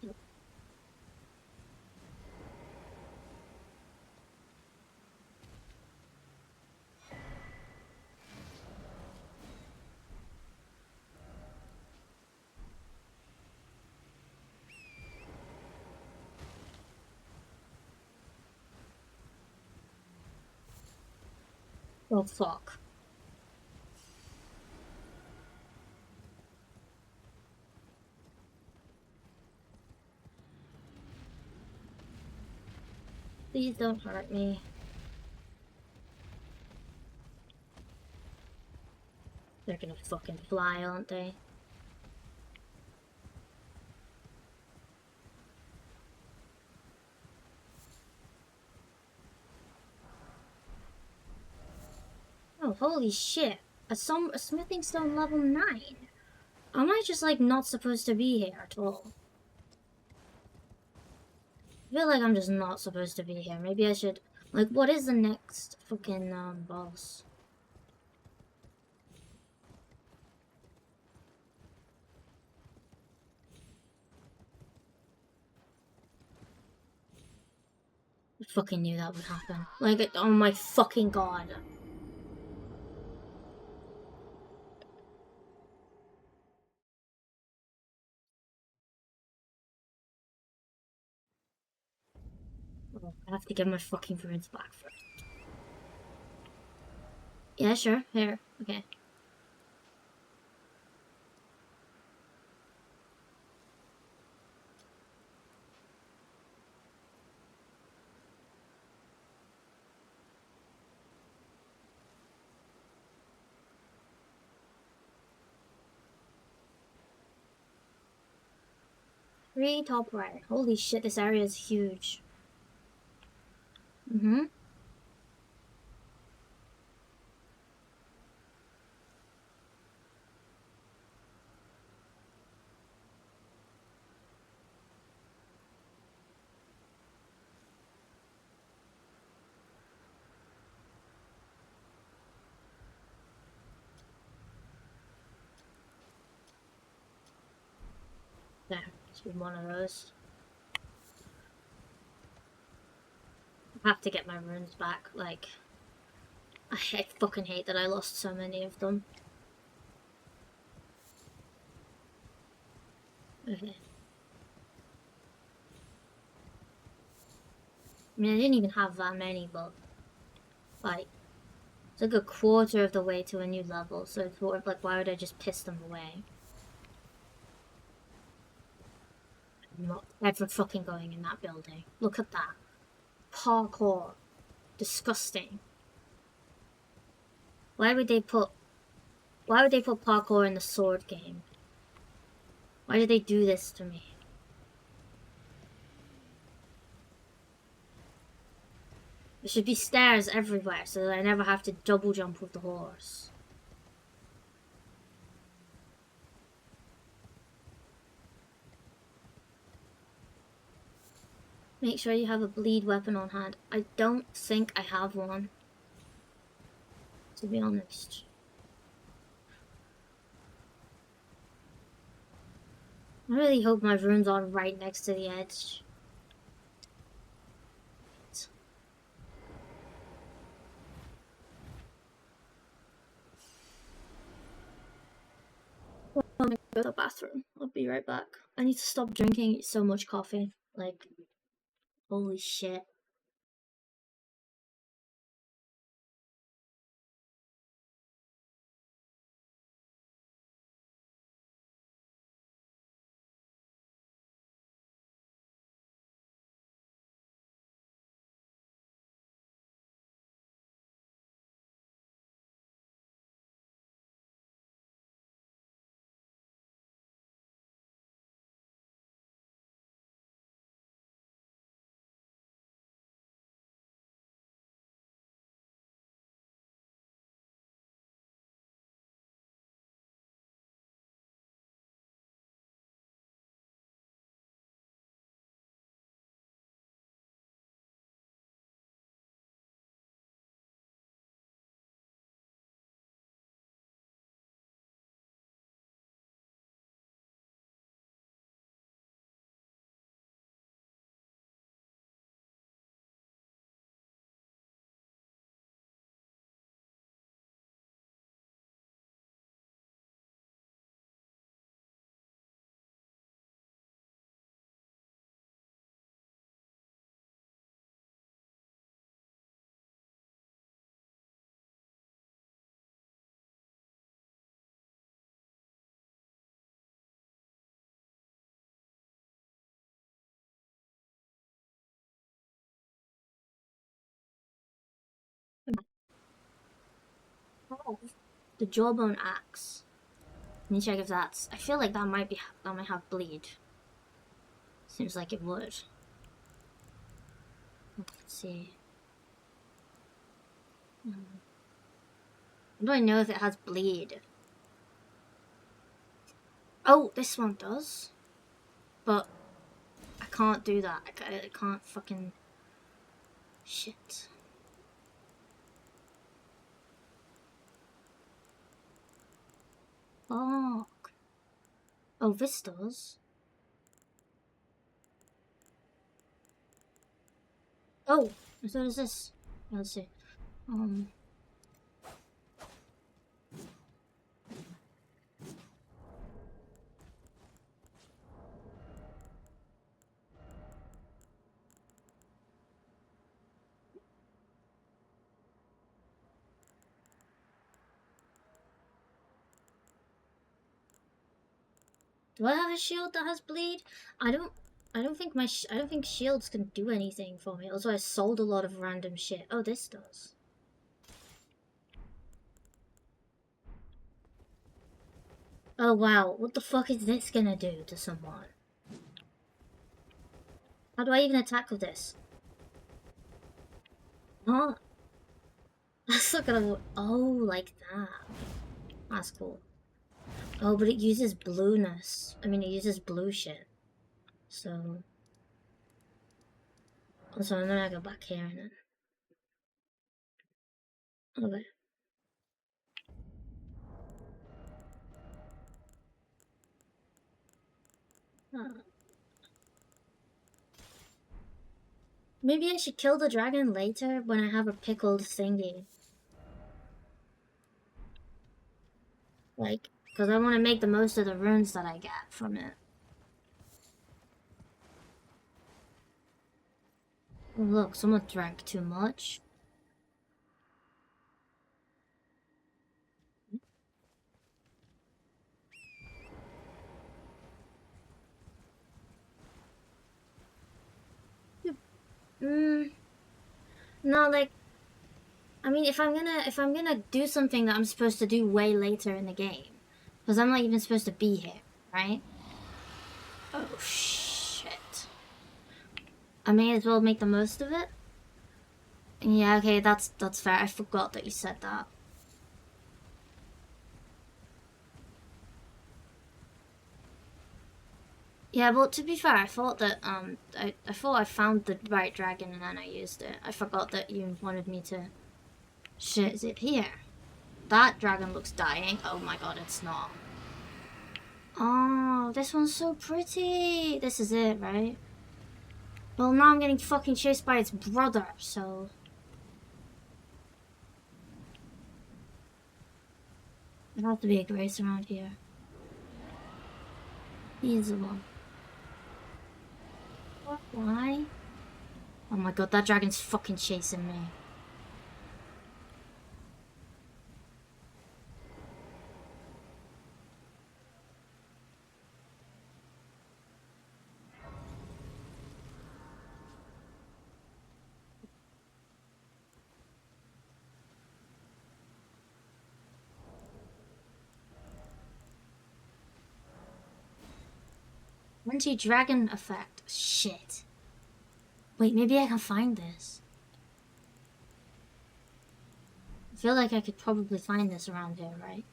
Yep. Oh, fuck. Please don't hurt me. They're gonna fucking fly, aren't they? Oh, holy shit. A smithing stone level 9. Am I just, like, not supposed to be here at all? I feel like I'm just not supposed to be here. Maybe I should... Like, what is the next fucking, boss? I fucking knew that would happen. Like, oh my fucking god. Oh, I have to get my fucking runes back first. Yeah, sure. Here. Okay. Top right. Holy shit, this area is huge. Mm-hmm. There, just be one of those. I have to get my runes back, like... I fucking hate that I lost so many of them. Okay. I mean, I didn't even have that many, but... Like... like a quarter of the way to a new level, so it's sort of like, why would I just piss them away? I'm not ever fucking going in that building. Look at that. Parkour. Disgusting. Why would they put parkour in the sword game? Why did they do this to me? There should be stairs everywhere so that I never have to double jump with the horse. Make sure you have a bleed weapon on hand. I don't think I have one, to be honest. I really hope my rooms are right next to the edge. I'm gonna go to the bathroom. I'll be right back. I need to stop drinking so much coffee. Like, holy shit. Oh, the jawbone axe. Let me check if that's. I feel like that might have bleed. Seems like it would. Let's see. How do I know if it has bleed? Oh, this one does. But I can't do that. I can't fucking... Shit. Fuck. Oh, this does. Oh, so does this. Let's see. Do I have a shield that has bleed? I don't think I don't think shields can do anything for me. Also, I sold a lot of random shit. Oh, this does. Oh wow, what the fuck is this gonna do to someone? How do I even attack with this? Huh? That's not gonna... Oh, like that. That's cool. Oh, but it uses blueness. I mean, it uses blue shit. So... Also, I'm gonna go back here and then... Okay. Maybe I should kill the dragon later when I have a pickled thingy. Like, because I want to make the most of the runes that I get from it. Oh, look, someone drank too much. No, like, I mean, if I'm gonna do something that I'm supposed to do way later in the game, because I'm not even supposed to be here, right? Oh shit! I may as well make the most of it. Yeah, okay, that's fair. I forgot that you said that. Yeah, well, to be fair, I thought that I thought I found the right dragon and then I used it. I forgot that you wanted me to. Shit, is it here? That dragon looks dying. Oh my god, it's not. Oh, this one's so pretty. This is it, right? Well, now I'm getting fucking chased by its brother, so. There has to be a grace around here. He's the one. What? Why? Oh my god, that dragon's fucking chasing me. Anti-dragon effect. Shit. Wait, maybe I can find this. I feel like I could probably find this around here, right?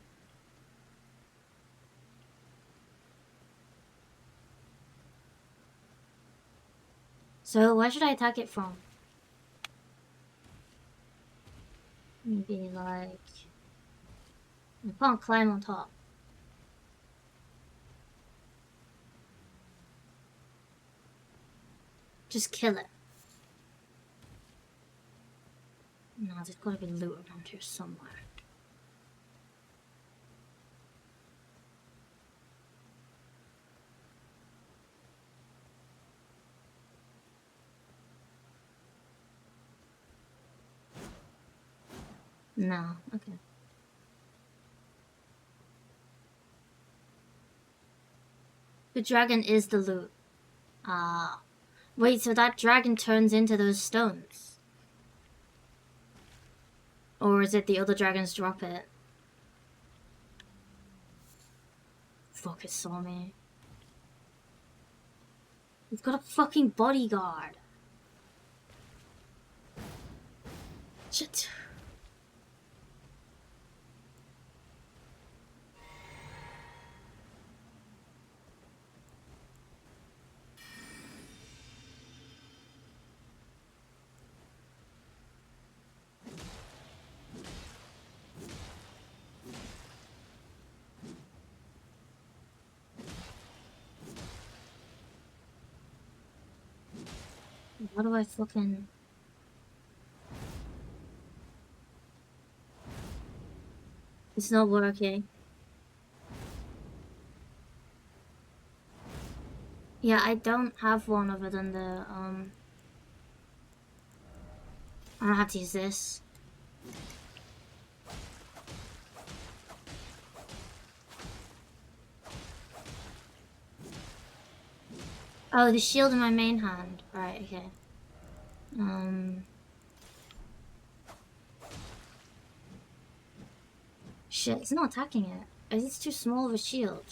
So, where should I attack it from? Maybe like... I can't climb on top. Just kill it. No, there's gotta be loot around here somewhere. No, okay. The dragon is the loot. Ah. Wait, so that dragon turns into those stones? Or is it the other dragons drop it? Fuck, it saw me. He's got a fucking bodyguard. Shit. How do I fucking... It's not working. Yeah, I don't have one other than the, I don't have to use this. Oh, the shield in my main hand. Right, okay. Shit, it's not attacking it. It's too small of a shield.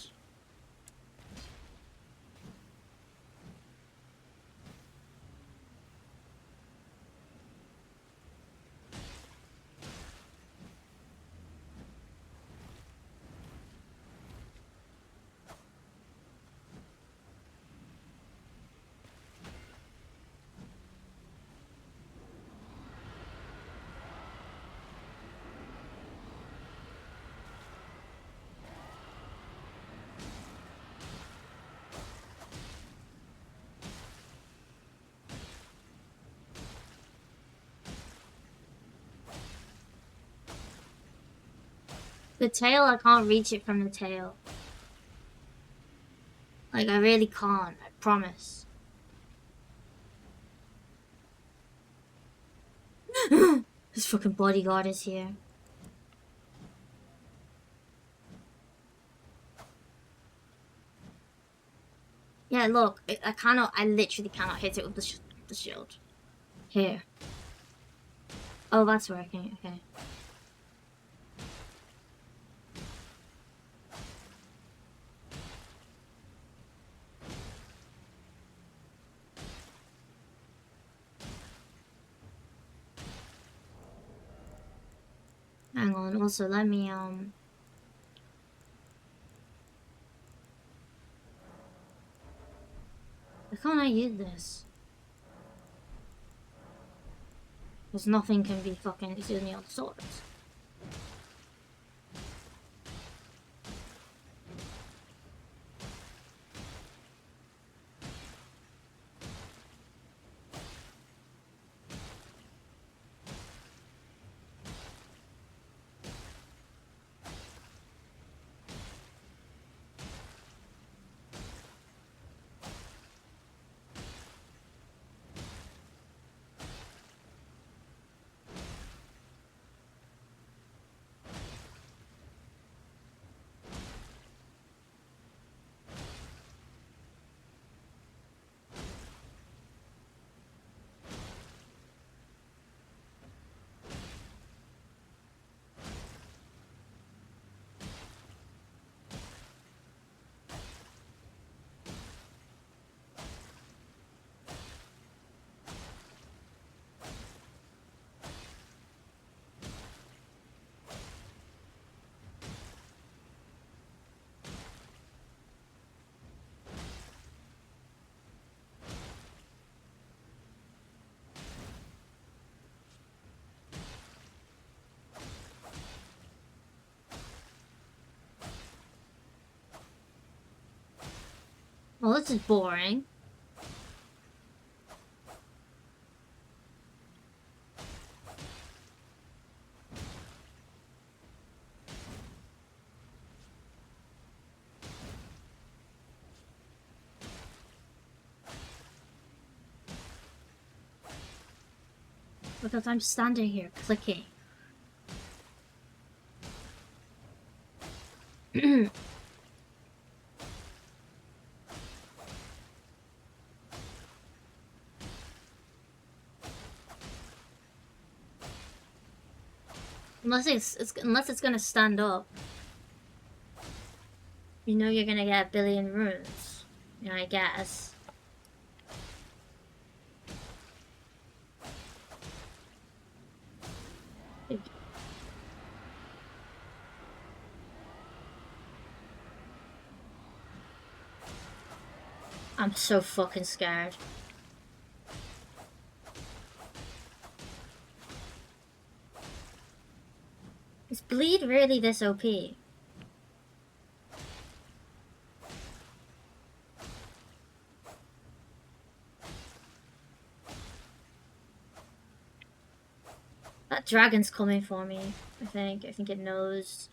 The tail, I can't reach it from the tail. Like, I really can't, I promise. This fucking bodyguard is here. Yeah, look, I literally cannot hit it with the shield. Here. Oh, that's working. Okay. Hang on. Also, let me why can't I use this? Because nothing can be fucking using the other swords. Well, this is boring. Because I'm standing here clicking. Unless it's gonna stand up. You know you're gonna get a billion runes. You know, I guess. I'm so fucking scared. Is bleed really this OP? That dragon's coming for me, I think. I think it knows.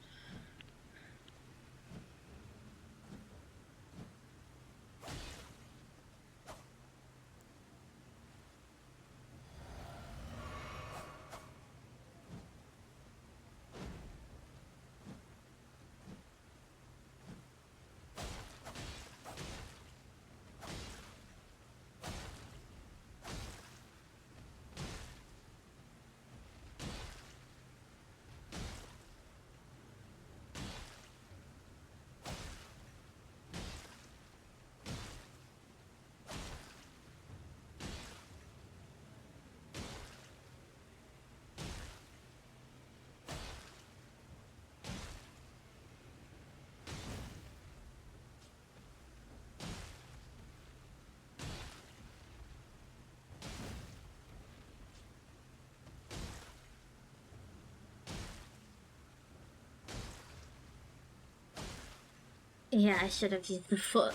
Yeah, I should have used the foot.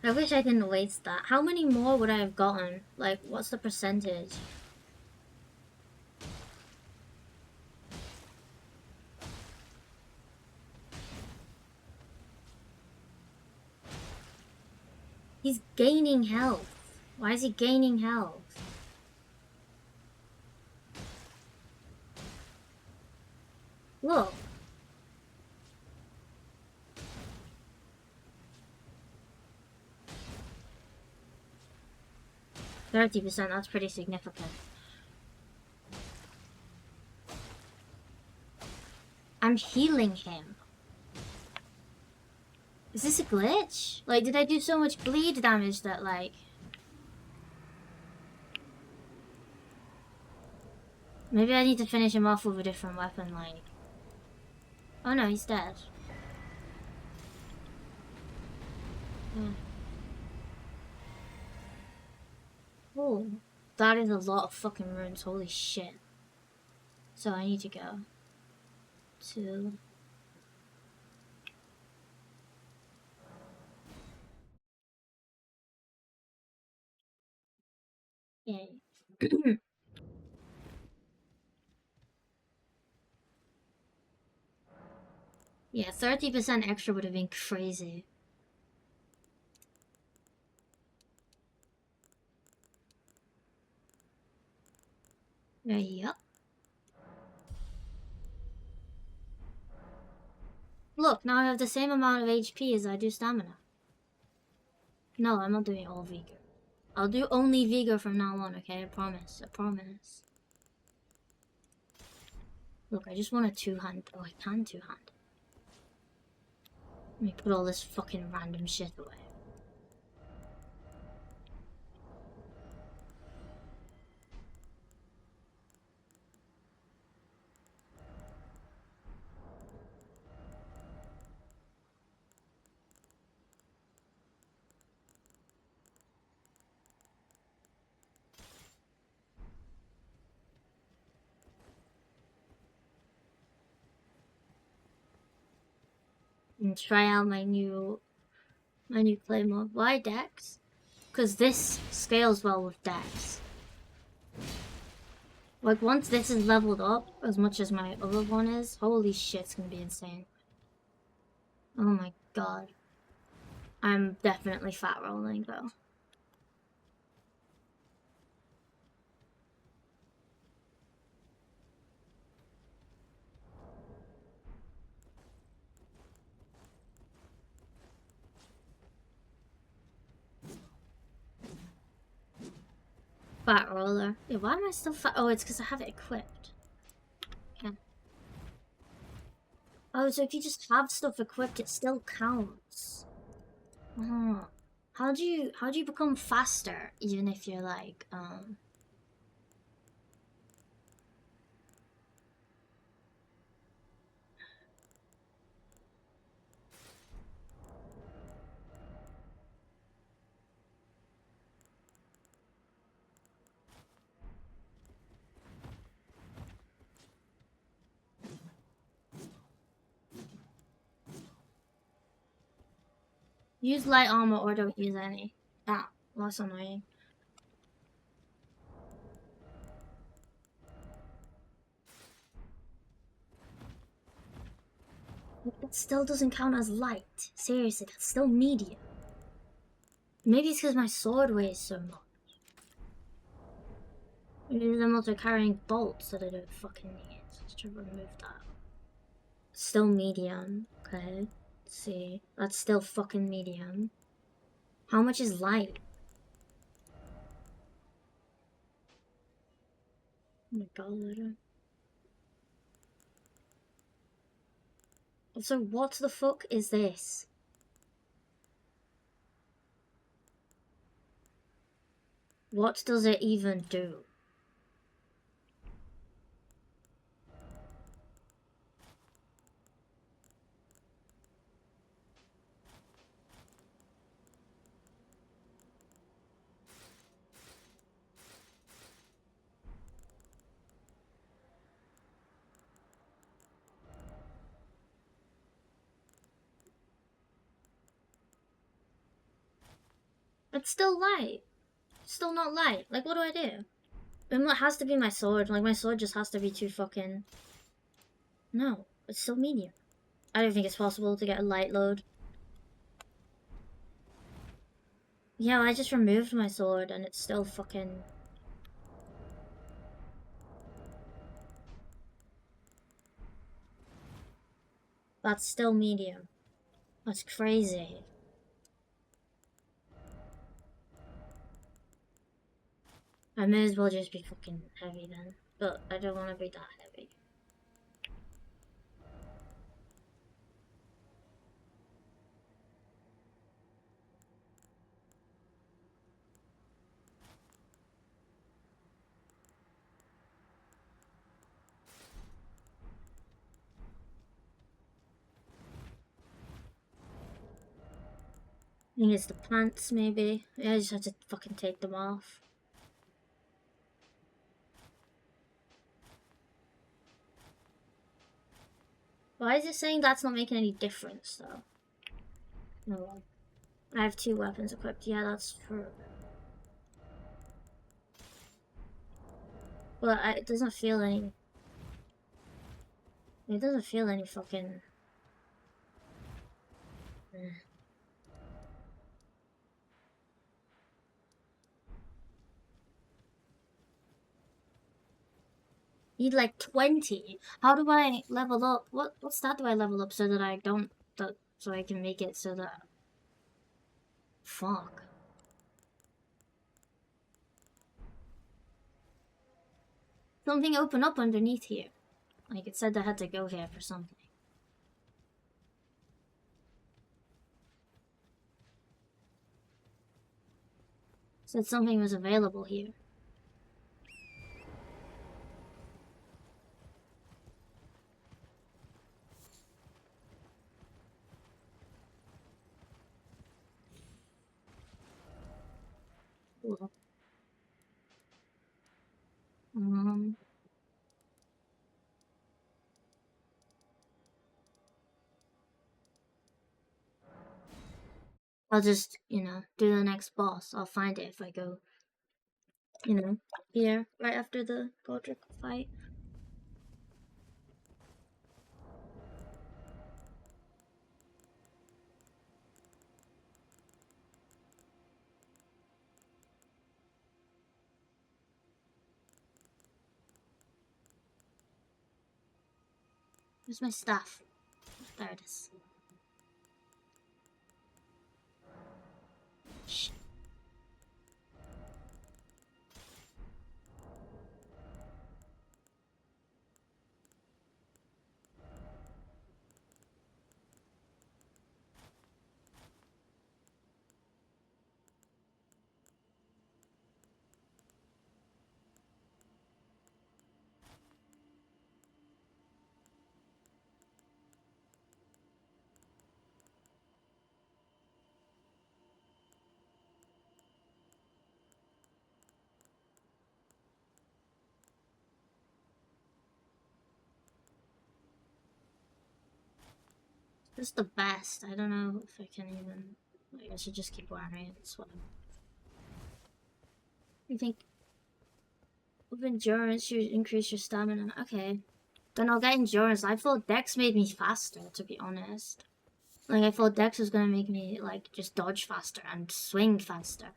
I wish I didn't waste that. How many more would I have gotten? Like, what's the percentage? He's gaining health. Why is he gaining health? Look. 30%, that's pretty significant. I'm healing him. Is this a glitch? Like, did I do so much bleed damage that, like... Maybe I need to finish him off with a different weapon, like... Oh no, he's dead. Yeah. Oh, that is a lot of fucking runes, holy shit. So I need to go to... Yay. Yeah, 30% extra would have been crazy. Yep. Look, now I have the same amount of HP as I do stamina. No, I'm not doing all Vigor. I'll do only Vigor from now on, okay? I promise. I promise. Look, I just want a two-hand. Oh, I can two-hand. Let me put all this fucking random shit away. And try out my new claymore. Why Dex? Because this scales well with Dex. Like, once this is leveled up as much as my other one is, holy shit, it's gonna be insane. Oh my god. I'm definitely fat rolling though. Fat roller. Yeah, why am I still fat? Oh, it's because I have it equipped. Yeah. Oh, so if you just have stuff equipped, it still counts. Oh. How do you become faster even if you're like use light armor or don't use any? Ah, that's annoying. That still doesn't count as light. Seriously, that's still medium. Maybe it's because my sword weighs so much. Maybe I'm also carrying bolts that I don't fucking need. Let's try to remove that. Still medium. Okay. Let's see. That's still fucking medium. How much is light? Oh my god, I don't... Also, what the fuck is this? What does it even do? It's still light. It's still not light. Like, what do I do? It has to be my sword. Like, my sword just has to be too fucking... No, it's still medium. I don't think it's possible to get a light load. Yeah, I just removed my sword and it's still fucking... That's still medium. That's crazy. I may as well just be fucking heavy then. But I don't want to be that heavy. I think it's the pants, maybe. Yeah, I just have to fucking take them off. Why is it saying that's not making any difference, though? No. I have 2 weapons equipped. Yeah, that's true. But it doesn't feel any... It doesn't feel any fucking... Need like 20. How do I level up? What stat do I level up so that I don't... so I can make it so that... Fuck. Something opened up underneath here. Like it said I had to go here for something. Said something was available here. Cool. I'll just, you know, do the next boss. I'll find it if I go, you know, here right after the Godric fight. Where's my staff? There it is. Shit. This is the best. I don't know if I can even... I should just keep wearing it. It's whatever. You think... With endurance, you increase your stamina. Okay. Then I'll get endurance. I thought Dex made me faster, to be honest. Like, I thought Dex was gonna make me, like, just dodge faster and swing faster.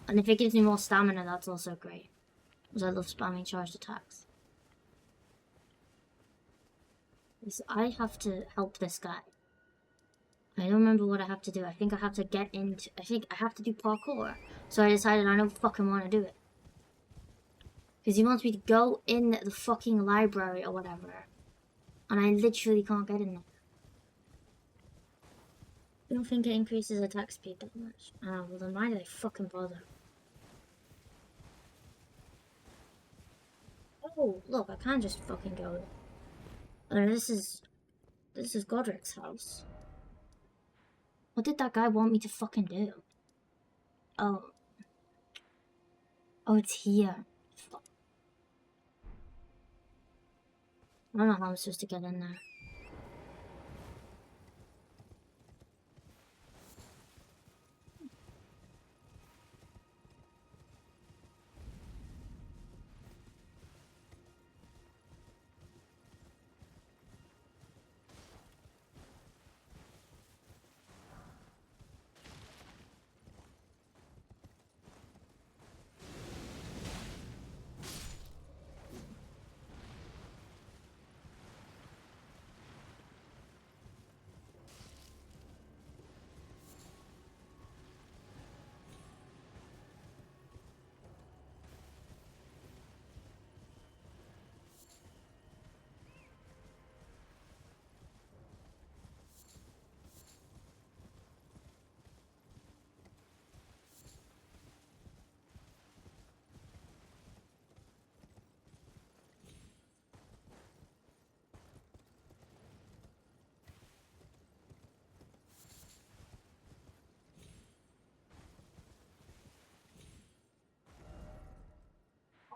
And if it gives me more stamina, that's also great. Because I love spamming charged attacks. So I have to help this guy. I don't remember what I have to do. I think I have to get into... I think I have to do parkour. So I decided I don't fucking want to do it. Because he wants me to go in the fucking library or whatever. And I literally can't get in there. I don't think it increases attack speed that much. Oh, well then why did I fucking bother? Oh, look, I can't just fucking go. This is Godric's house. What did that guy want me to fucking do? Oh. Oh, it's here. Fuck. I don't know how I'm supposed to get in there.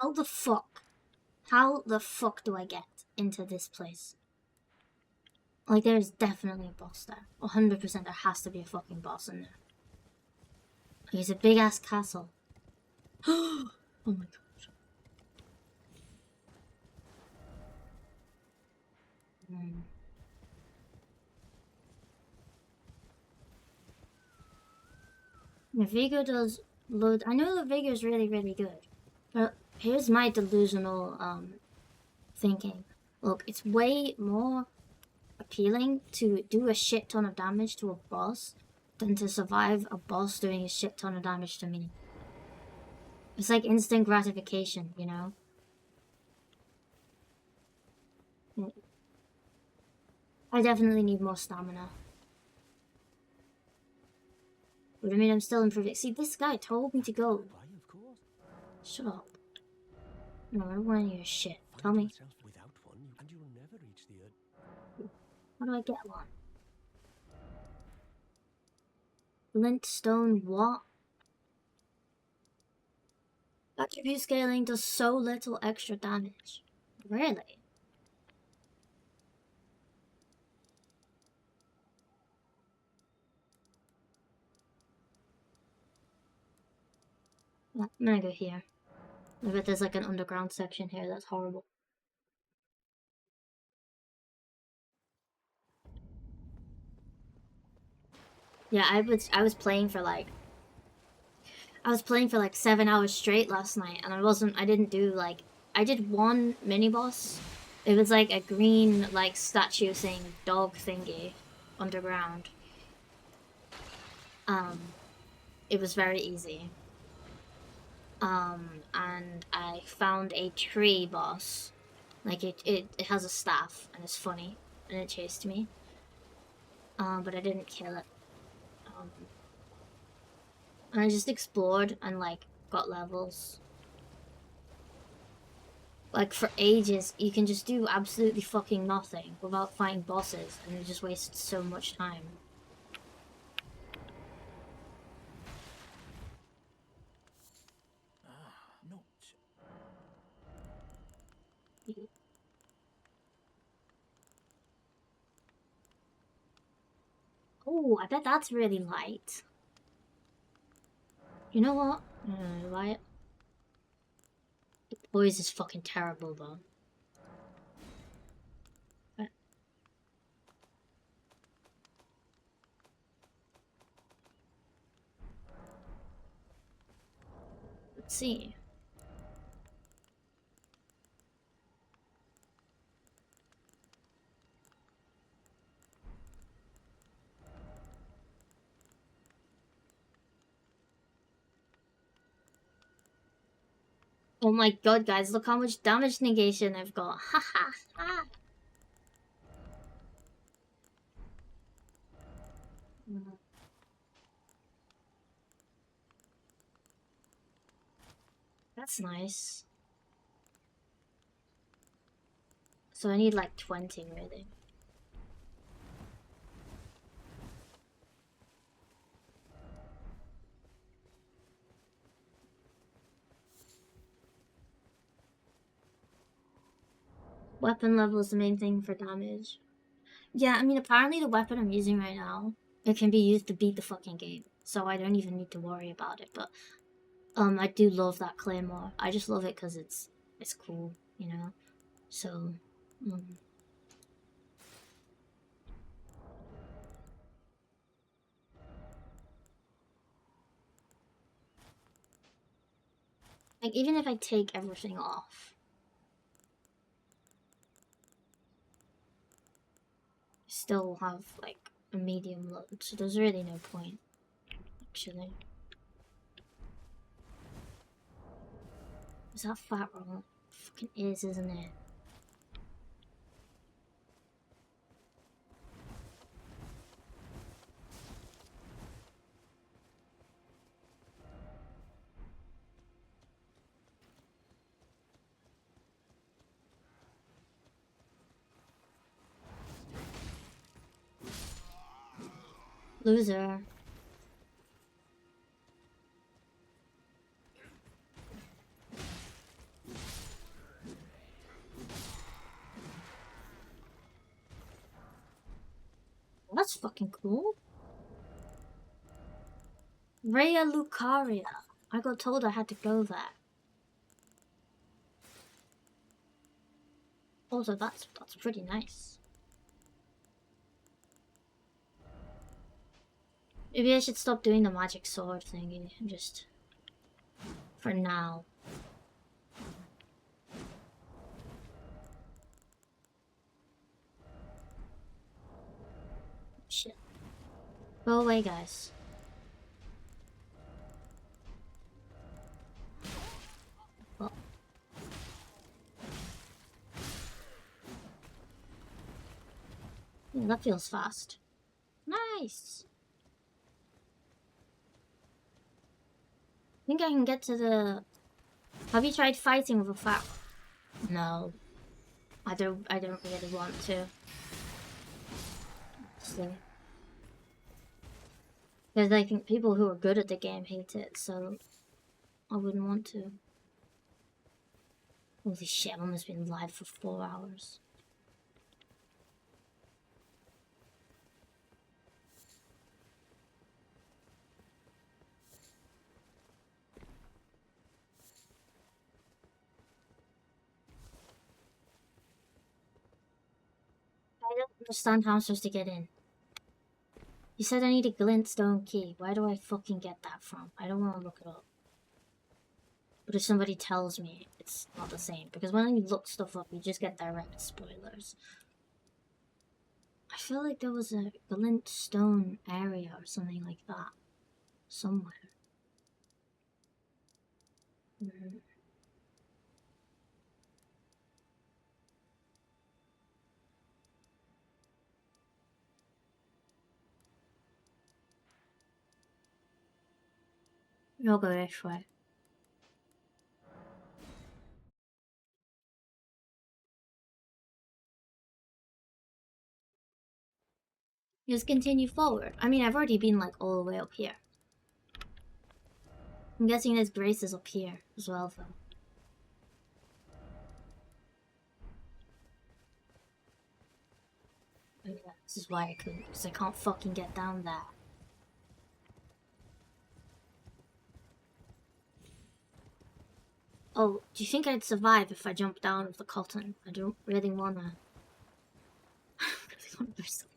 How the fuck? How the fuck do I get into this place? Like, there's definitely a boss there. 100% there has to be a fucking boss in there. Like, it's a big ass castle. Oh my god. The Vigo does load. I know the Vigo is really, really good. But here's my delusional thinking. Look, it's way more appealing to do a shit ton of damage to a boss than to survive a boss doing a shit ton of damage to me. It's like instant gratification, you know? I definitely need more stamina. But I mean, I'm still improving. See, this guy told me to go. Why, of course. Shut up. No, I don't want any of your shit. Tell me. Without one, and you'll never reach the earth. How do I get one? Glintstone what? Attribute scaling does so little extra damage. Really? I'm gonna go here. I bet there's like an underground section here that's horrible. Yeah, I was playing for like 7 hours straight last night, and I didn't do like, I did one mini boss. It was like a green like statue thing, dog thingy, underground. It was very easy. And I found a tree boss. Like it has a staff and it's funny and it chased me. But I didn't kill it. And I just explored and like got levels. Like for ages, you can just do absolutely fucking nothing without fighting bosses, and it just wasted so much time. Not. Oh, I bet that's really light. You know what? Light. The poise is fucking terrible though. Let's see. Oh my god, guys, look how much damage negation I've got. Ha ha ha. That's nice. So I need like 20 really. Weapon level is the main thing for damage. Yeah, I mean, apparently the weapon I'm using right now, it can be used to beat the fucking game. So I don't even need to worry about it. But I do love that claymore. I just love it because it's cool, you know? So, like, even if I take everything off, I still have, like, a medium load. So there's really no point, actually. Is that fat roll? Fucking is, isn't it? Loser. that's fucking cool. Rhea Lucaria. I got told I had to go there. Also, that's pretty nice. Maybe I should stop doing the magic sword thingy, just for now. Shit. Go away, guys. Oh. Yeah, that feels fast. Nice. I think I can get to the... Have you tried fighting with a fat? No. I don't really want to. Because I think people who are good at the game hate it, so I wouldn't want to. Holy shit, I've almost been live for 4 hours. I don't understand how I'm supposed to get in. You said I need a glintstone key. Where do I fucking get that from? I don't want to look it up. But if somebody tells me, it's not the same. Because when you look stuff up, you just get direct spoilers. I feel like there was a glintstone area or something like that. Somewhere. You'll go this way. Just continue forward. I mean, I've already been like all the way up here. I'm guessing there's braces up here as well, though. Oh, yeah, this is why I couldn't, because I can't fucking get down there. Oh, do you think I'd survive if I jumped down with the cotton? I don't really wanna. I really wanna wrestle.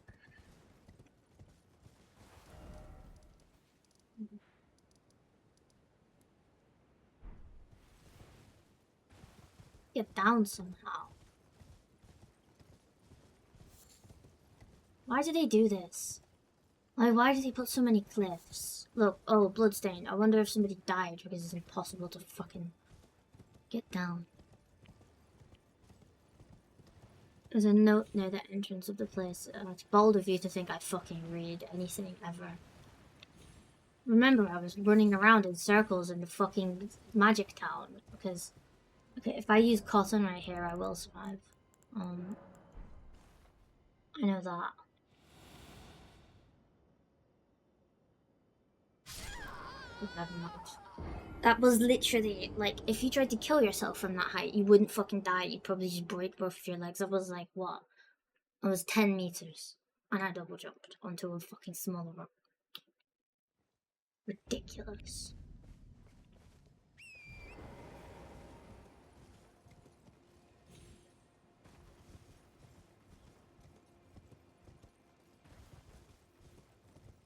Get down somehow. Why do they do this? Like, why do they put so many cliffs? Look, oh, bloodstain. I wonder if somebody died because it's impossible to fucking get down. There's a note near the entrance of the place. It's bold of you to think I fucking read anything ever. Remember, I was running around in circles in the fucking magic town because... Okay, if I use cotton right here, I will survive. I know that. Never mind. That was literally, like, if you tried to kill yourself from that height, you wouldn't fucking die. You'd probably just break both of your legs. That was like, what? It was 10 meters. And I double jumped onto a fucking smaller rock. Ridiculous.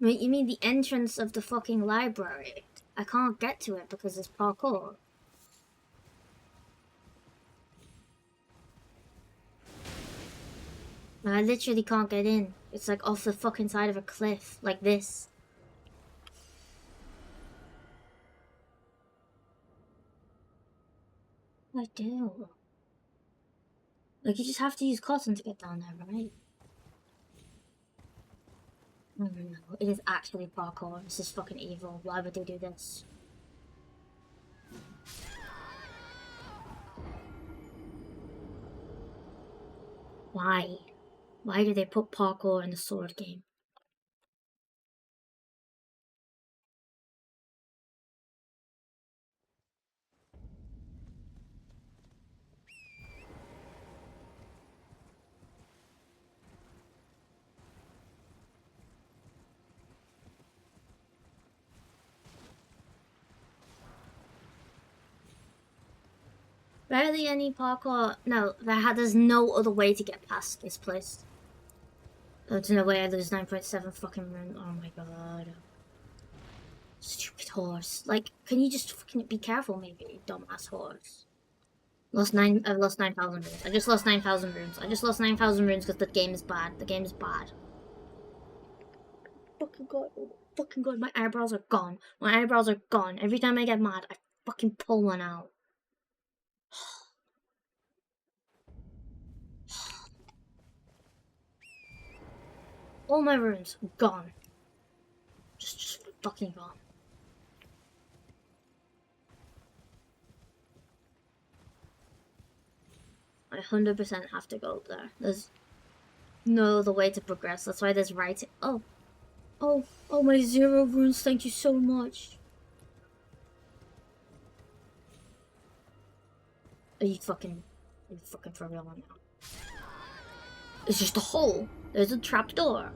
Wait, you mean the entrance of the fucking library? I can't get to it because it's parkour. I literally can't get in. It's like off the fucking side of a cliff, like this. I do. Like, you just have to use cotton to get down there, right? No, no, no. It is actually parkour. This is fucking evil. Why would they do this? Why? Why do they put parkour in the sword game? Barely any parkour. No, there's no other way to get past this place. There's no way I lose 9.7 fucking rune. Oh my god. Stupid horse. Like, can you just fucking be careful, maybe, dumbass horse? I've lost 9,000 runes. I just lost 9,000 runes. I just lost 9,000 runes because the game is bad. The game is bad. Fucking god. Oh, fucking god. My eyebrows are gone. My eyebrows are gone. Every time I get mad, I fucking pull one out. All my runes gone. Just fucking gone. I 100% have to go up there. There's no other way to progress. That's why there's writing. Oh, my 0 runes. Thank you so much. Are you fucking for real now? It's just a hole. There's a trap door.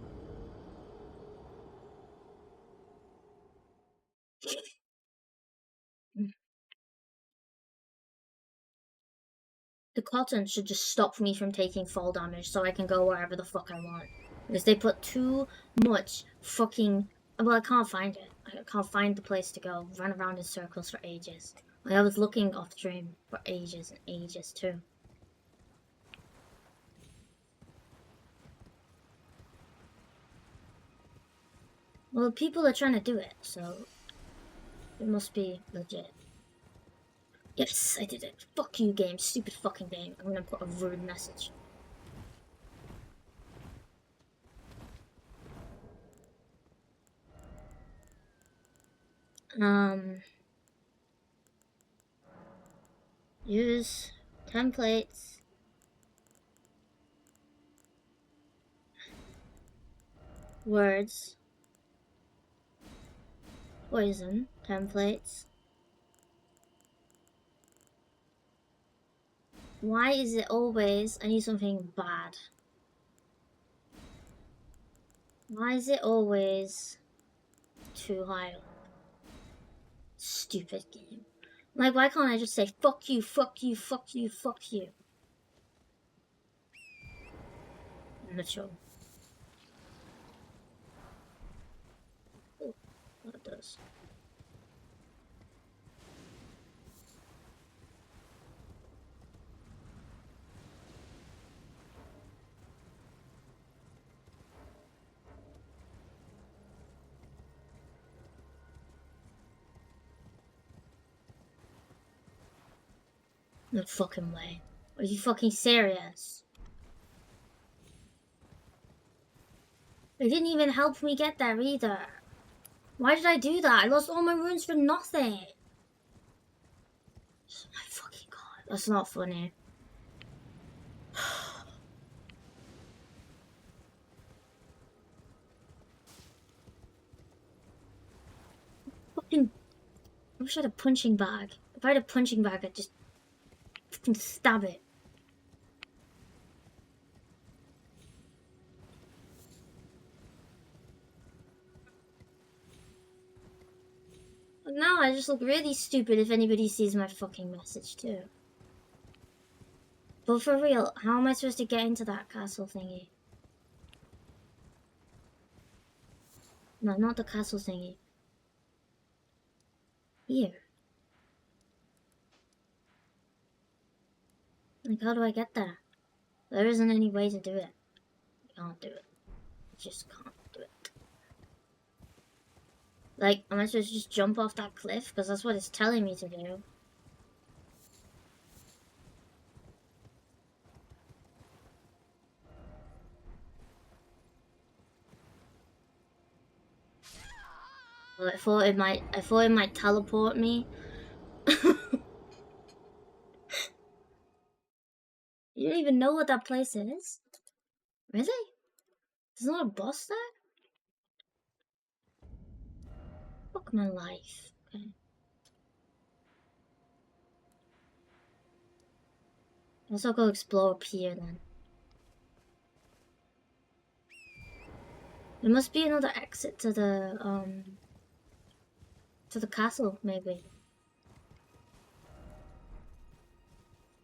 The cotton should just stop me from taking fall damage so I can go wherever the fuck I want. Because they put too much fucking... Well, I can't find it. I can't find the place to go. Run around in circles for ages. Like, I was looking off stream for ages and ages too. Well, people are trying to do it, so it must be legit. Yes, I did it. Fuck you, game. Stupid fucking game. I'm gonna put a rude message. Use templates. Words. Poison. Templates. Why is it always... I need something bad. Why is it always too high up? Stupid game. Like, why can't I just say, fuck you, fuck you, fuck you, fuck you? Mitchell. Oh, that does. No fucking way. Are you fucking serious? It didn't even help me get there either. Why did I do that? I lost all my runes for nothing. Oh my fucking god. That's not funny. Fucking... I wish I had a punching bag. If I had a punching bag, I'd just fucking stab it. But now I just look really stupid if anybody sees my fucking message too. But for real, how am I supposed to get into that castle thingy? No, not the castle thingy. Here. Like, how do I get there? There isn't any way to do it. You can't do it. You just can't do it. Like, am I supposed to just jump off that cliff? Because that's what it's telling me to do. Well, I thought it might teleport me. You don't even know what that place is? Really? There's not a boss there? Fuck my life. Okay. Let's all go explore up here then. There must be another exit to the castle, maybe.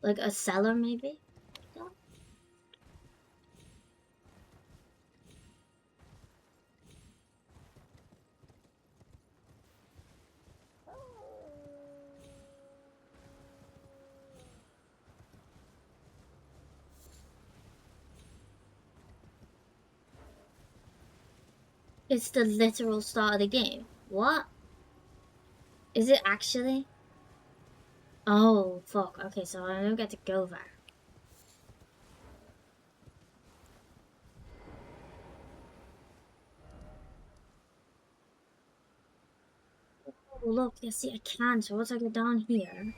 Like a cellar, maybe? It's the literal start of the game. What? Is it actually? Oh, fuck. Okay, so I don't get to go there. Oh, look, yeah, see, I can. So once I get down here,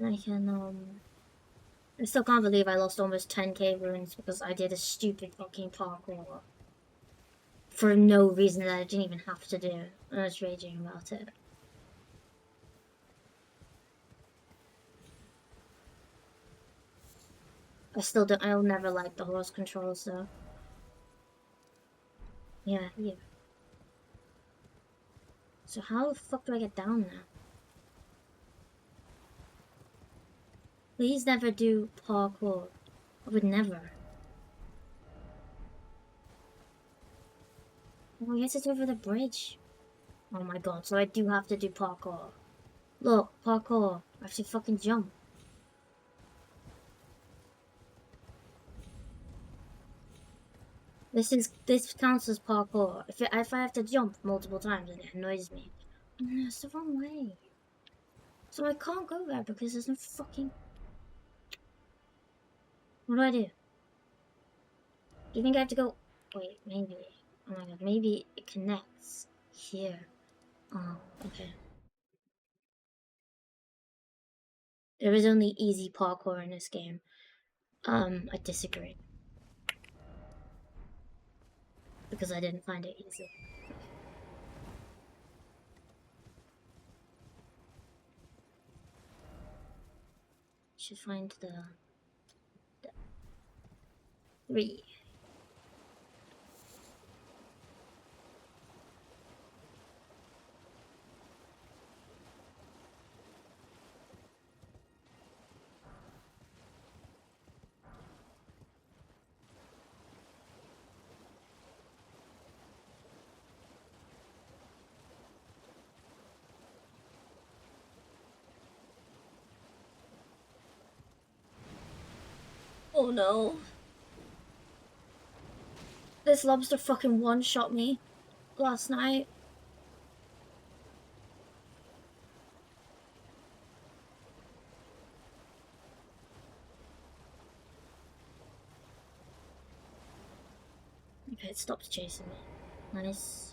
I can, I still can't believe I lost almost 10k runes because I did a stupid fucking parkour. For no reason that I didn't even have to do. I was raging about it. I'll never like the horse controls though. Yeah, here. So how the fuck do I get down now? Please never do parkour. I would never. Oh, I guess it's over the bridge. Oh my god, so I do have to do parkour. Look, parkour. I have to fucking jump. This counts as parkour. If I have to jump multiple times, then it annoys me. Oh no, it's the wrong way. So I can't go there because there's no fucking... What do I do? Do you think I have to go... Wait, maybe. Oh my god, maybe it connects here. Oh, okay. There is only easy parkour in this game. I disagree. Because I didn't find it easy. Should find the 3. Oh no. This lobster fucking one-shot me last night. Okay, it stopped chasing me. Nice.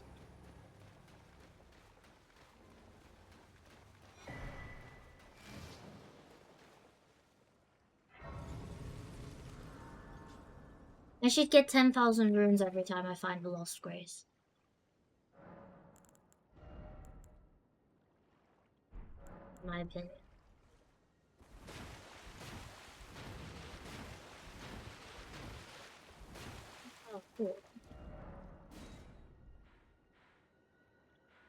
I should get 10,000 runes every time I find a lost grace. In my opinion. Oh, cool.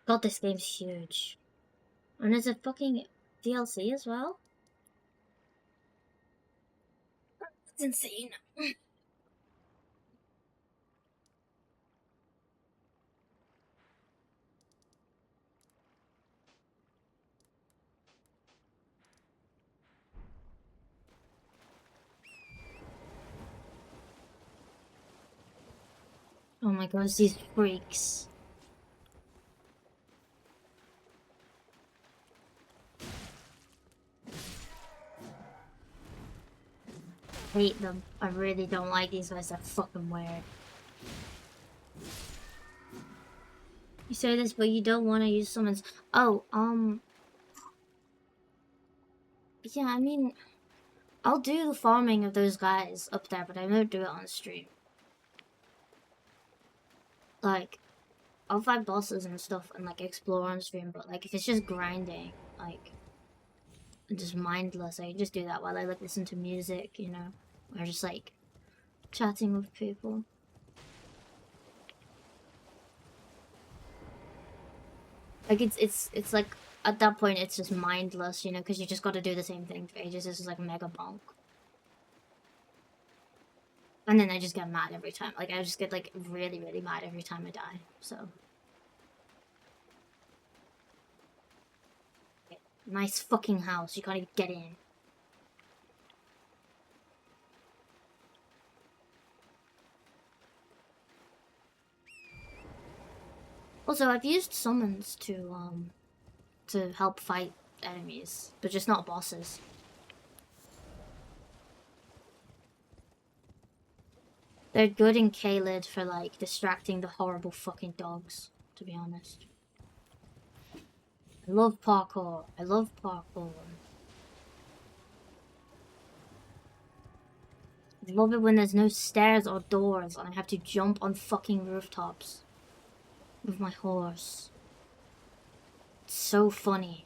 God, this game's huge. And there's a fucking DLC as well? That's insane. Oh my god, these freaks. Hate them. I really don't like these guys. They're fucking weird. You say this, but you don't want to use someone's... Oh, yeah, I mean... I'll do the farming of those guys up there, but I won't do it on stream. Like, I'll fight bosses and stuff and, like, explore on stream, but, like, if it's just grinding, like... just mindless, I just do that while I, like, listen to music, you know? Or just, like, chatting with people. Like, it's like at that point it's just mindless, you know, because you just got to do the same thing for ages. This is like mega bonk. And then I just get mad every time. Like, I just get, like, really, really mad every time I die, so. Nice fucking house. You can't even get in. Also, I've used summons to help fight enemies, but just not bosses. They're good in Kaled for, like, distracting the horrible fucking dogs, to be honest. I love parkour. I love parkour. I love it when there's no stairs or doors and I have to jump on fucking rooftops with my horse. It's so funny.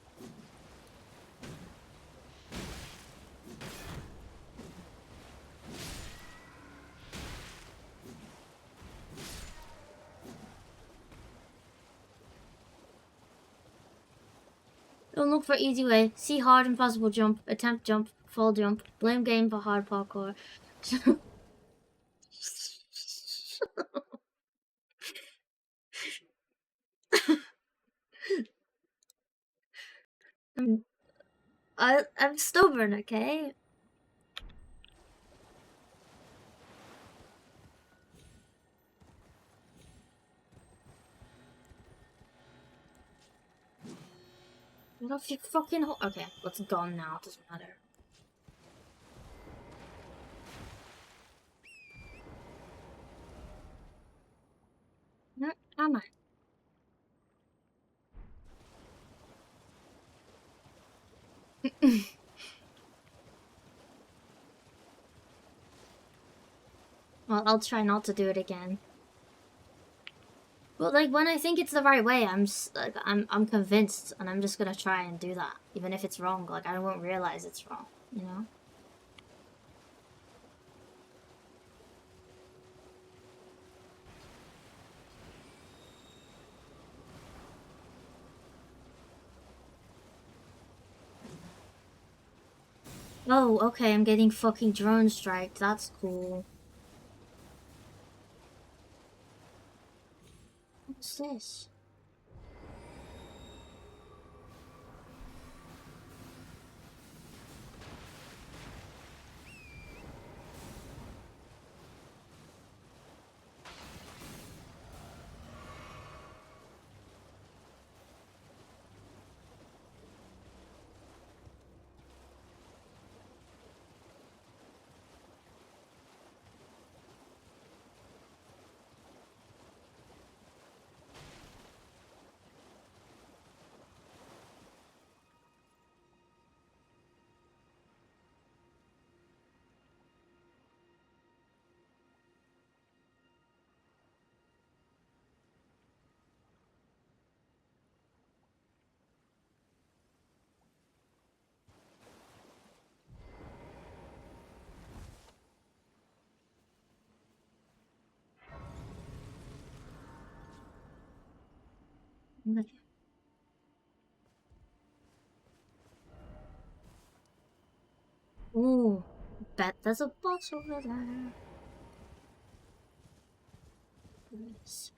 Don't look for easy way. See hard impossible jump, attempt jump, fall jump, blame game for hard parkour. I'm stubborn, okay? Get off your fucking okay, let's go now, it doesn't matter. No, am I? Well, I'll try not to do it again. But like when I think it's the right way, I'm convinced, and I'm just gonna try and do that, even if it's wrong. Like I won't realize it's wrong, you know. Oh, okay, I'm getting fucking drone striked. That's cool. What's this? Ooh, bet there's a boss over there. Nice.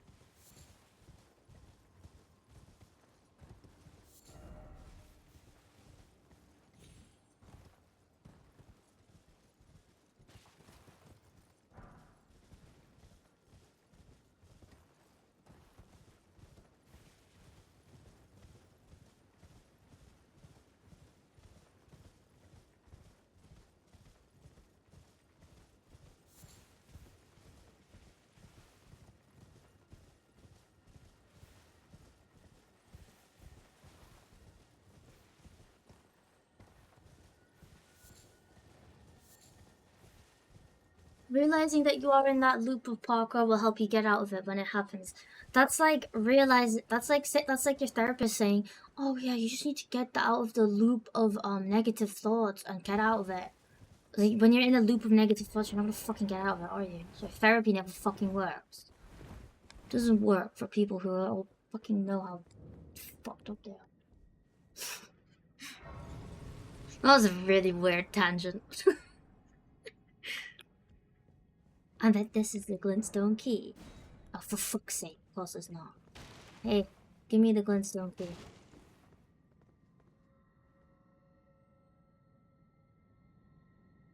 Realizing that you are in that loop of parkour will help you get out of it when it happens. That's like that's like your therapist saying, "Oh yeah, you just need to get out of the loop of negative thoughts and get out of it." Like when you're in a loop of negative thoughts, you're not gonna fucking get out of it, are you? So therapy never fucking works. It doesn't work for people who all fucking know how fucked up they are. That was a really weird tangent. I bet this is the glintstone key. Oh, for fuck's sake, of course it's not. Hey, give me the glintstone key.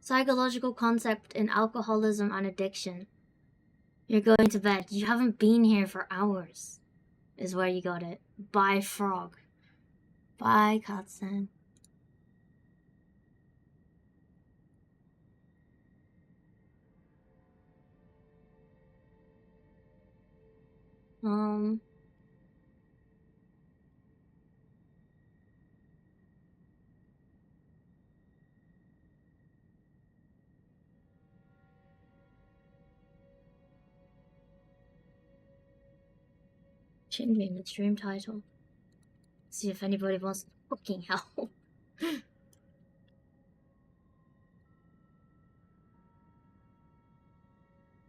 Psychological concept in alcoholism and addiction. You're going to bed. You haven't been here for hours. Is where you got it. Bye, frog. Bye, cutscene. Changing the stream title. See if anybody wants to fucking help.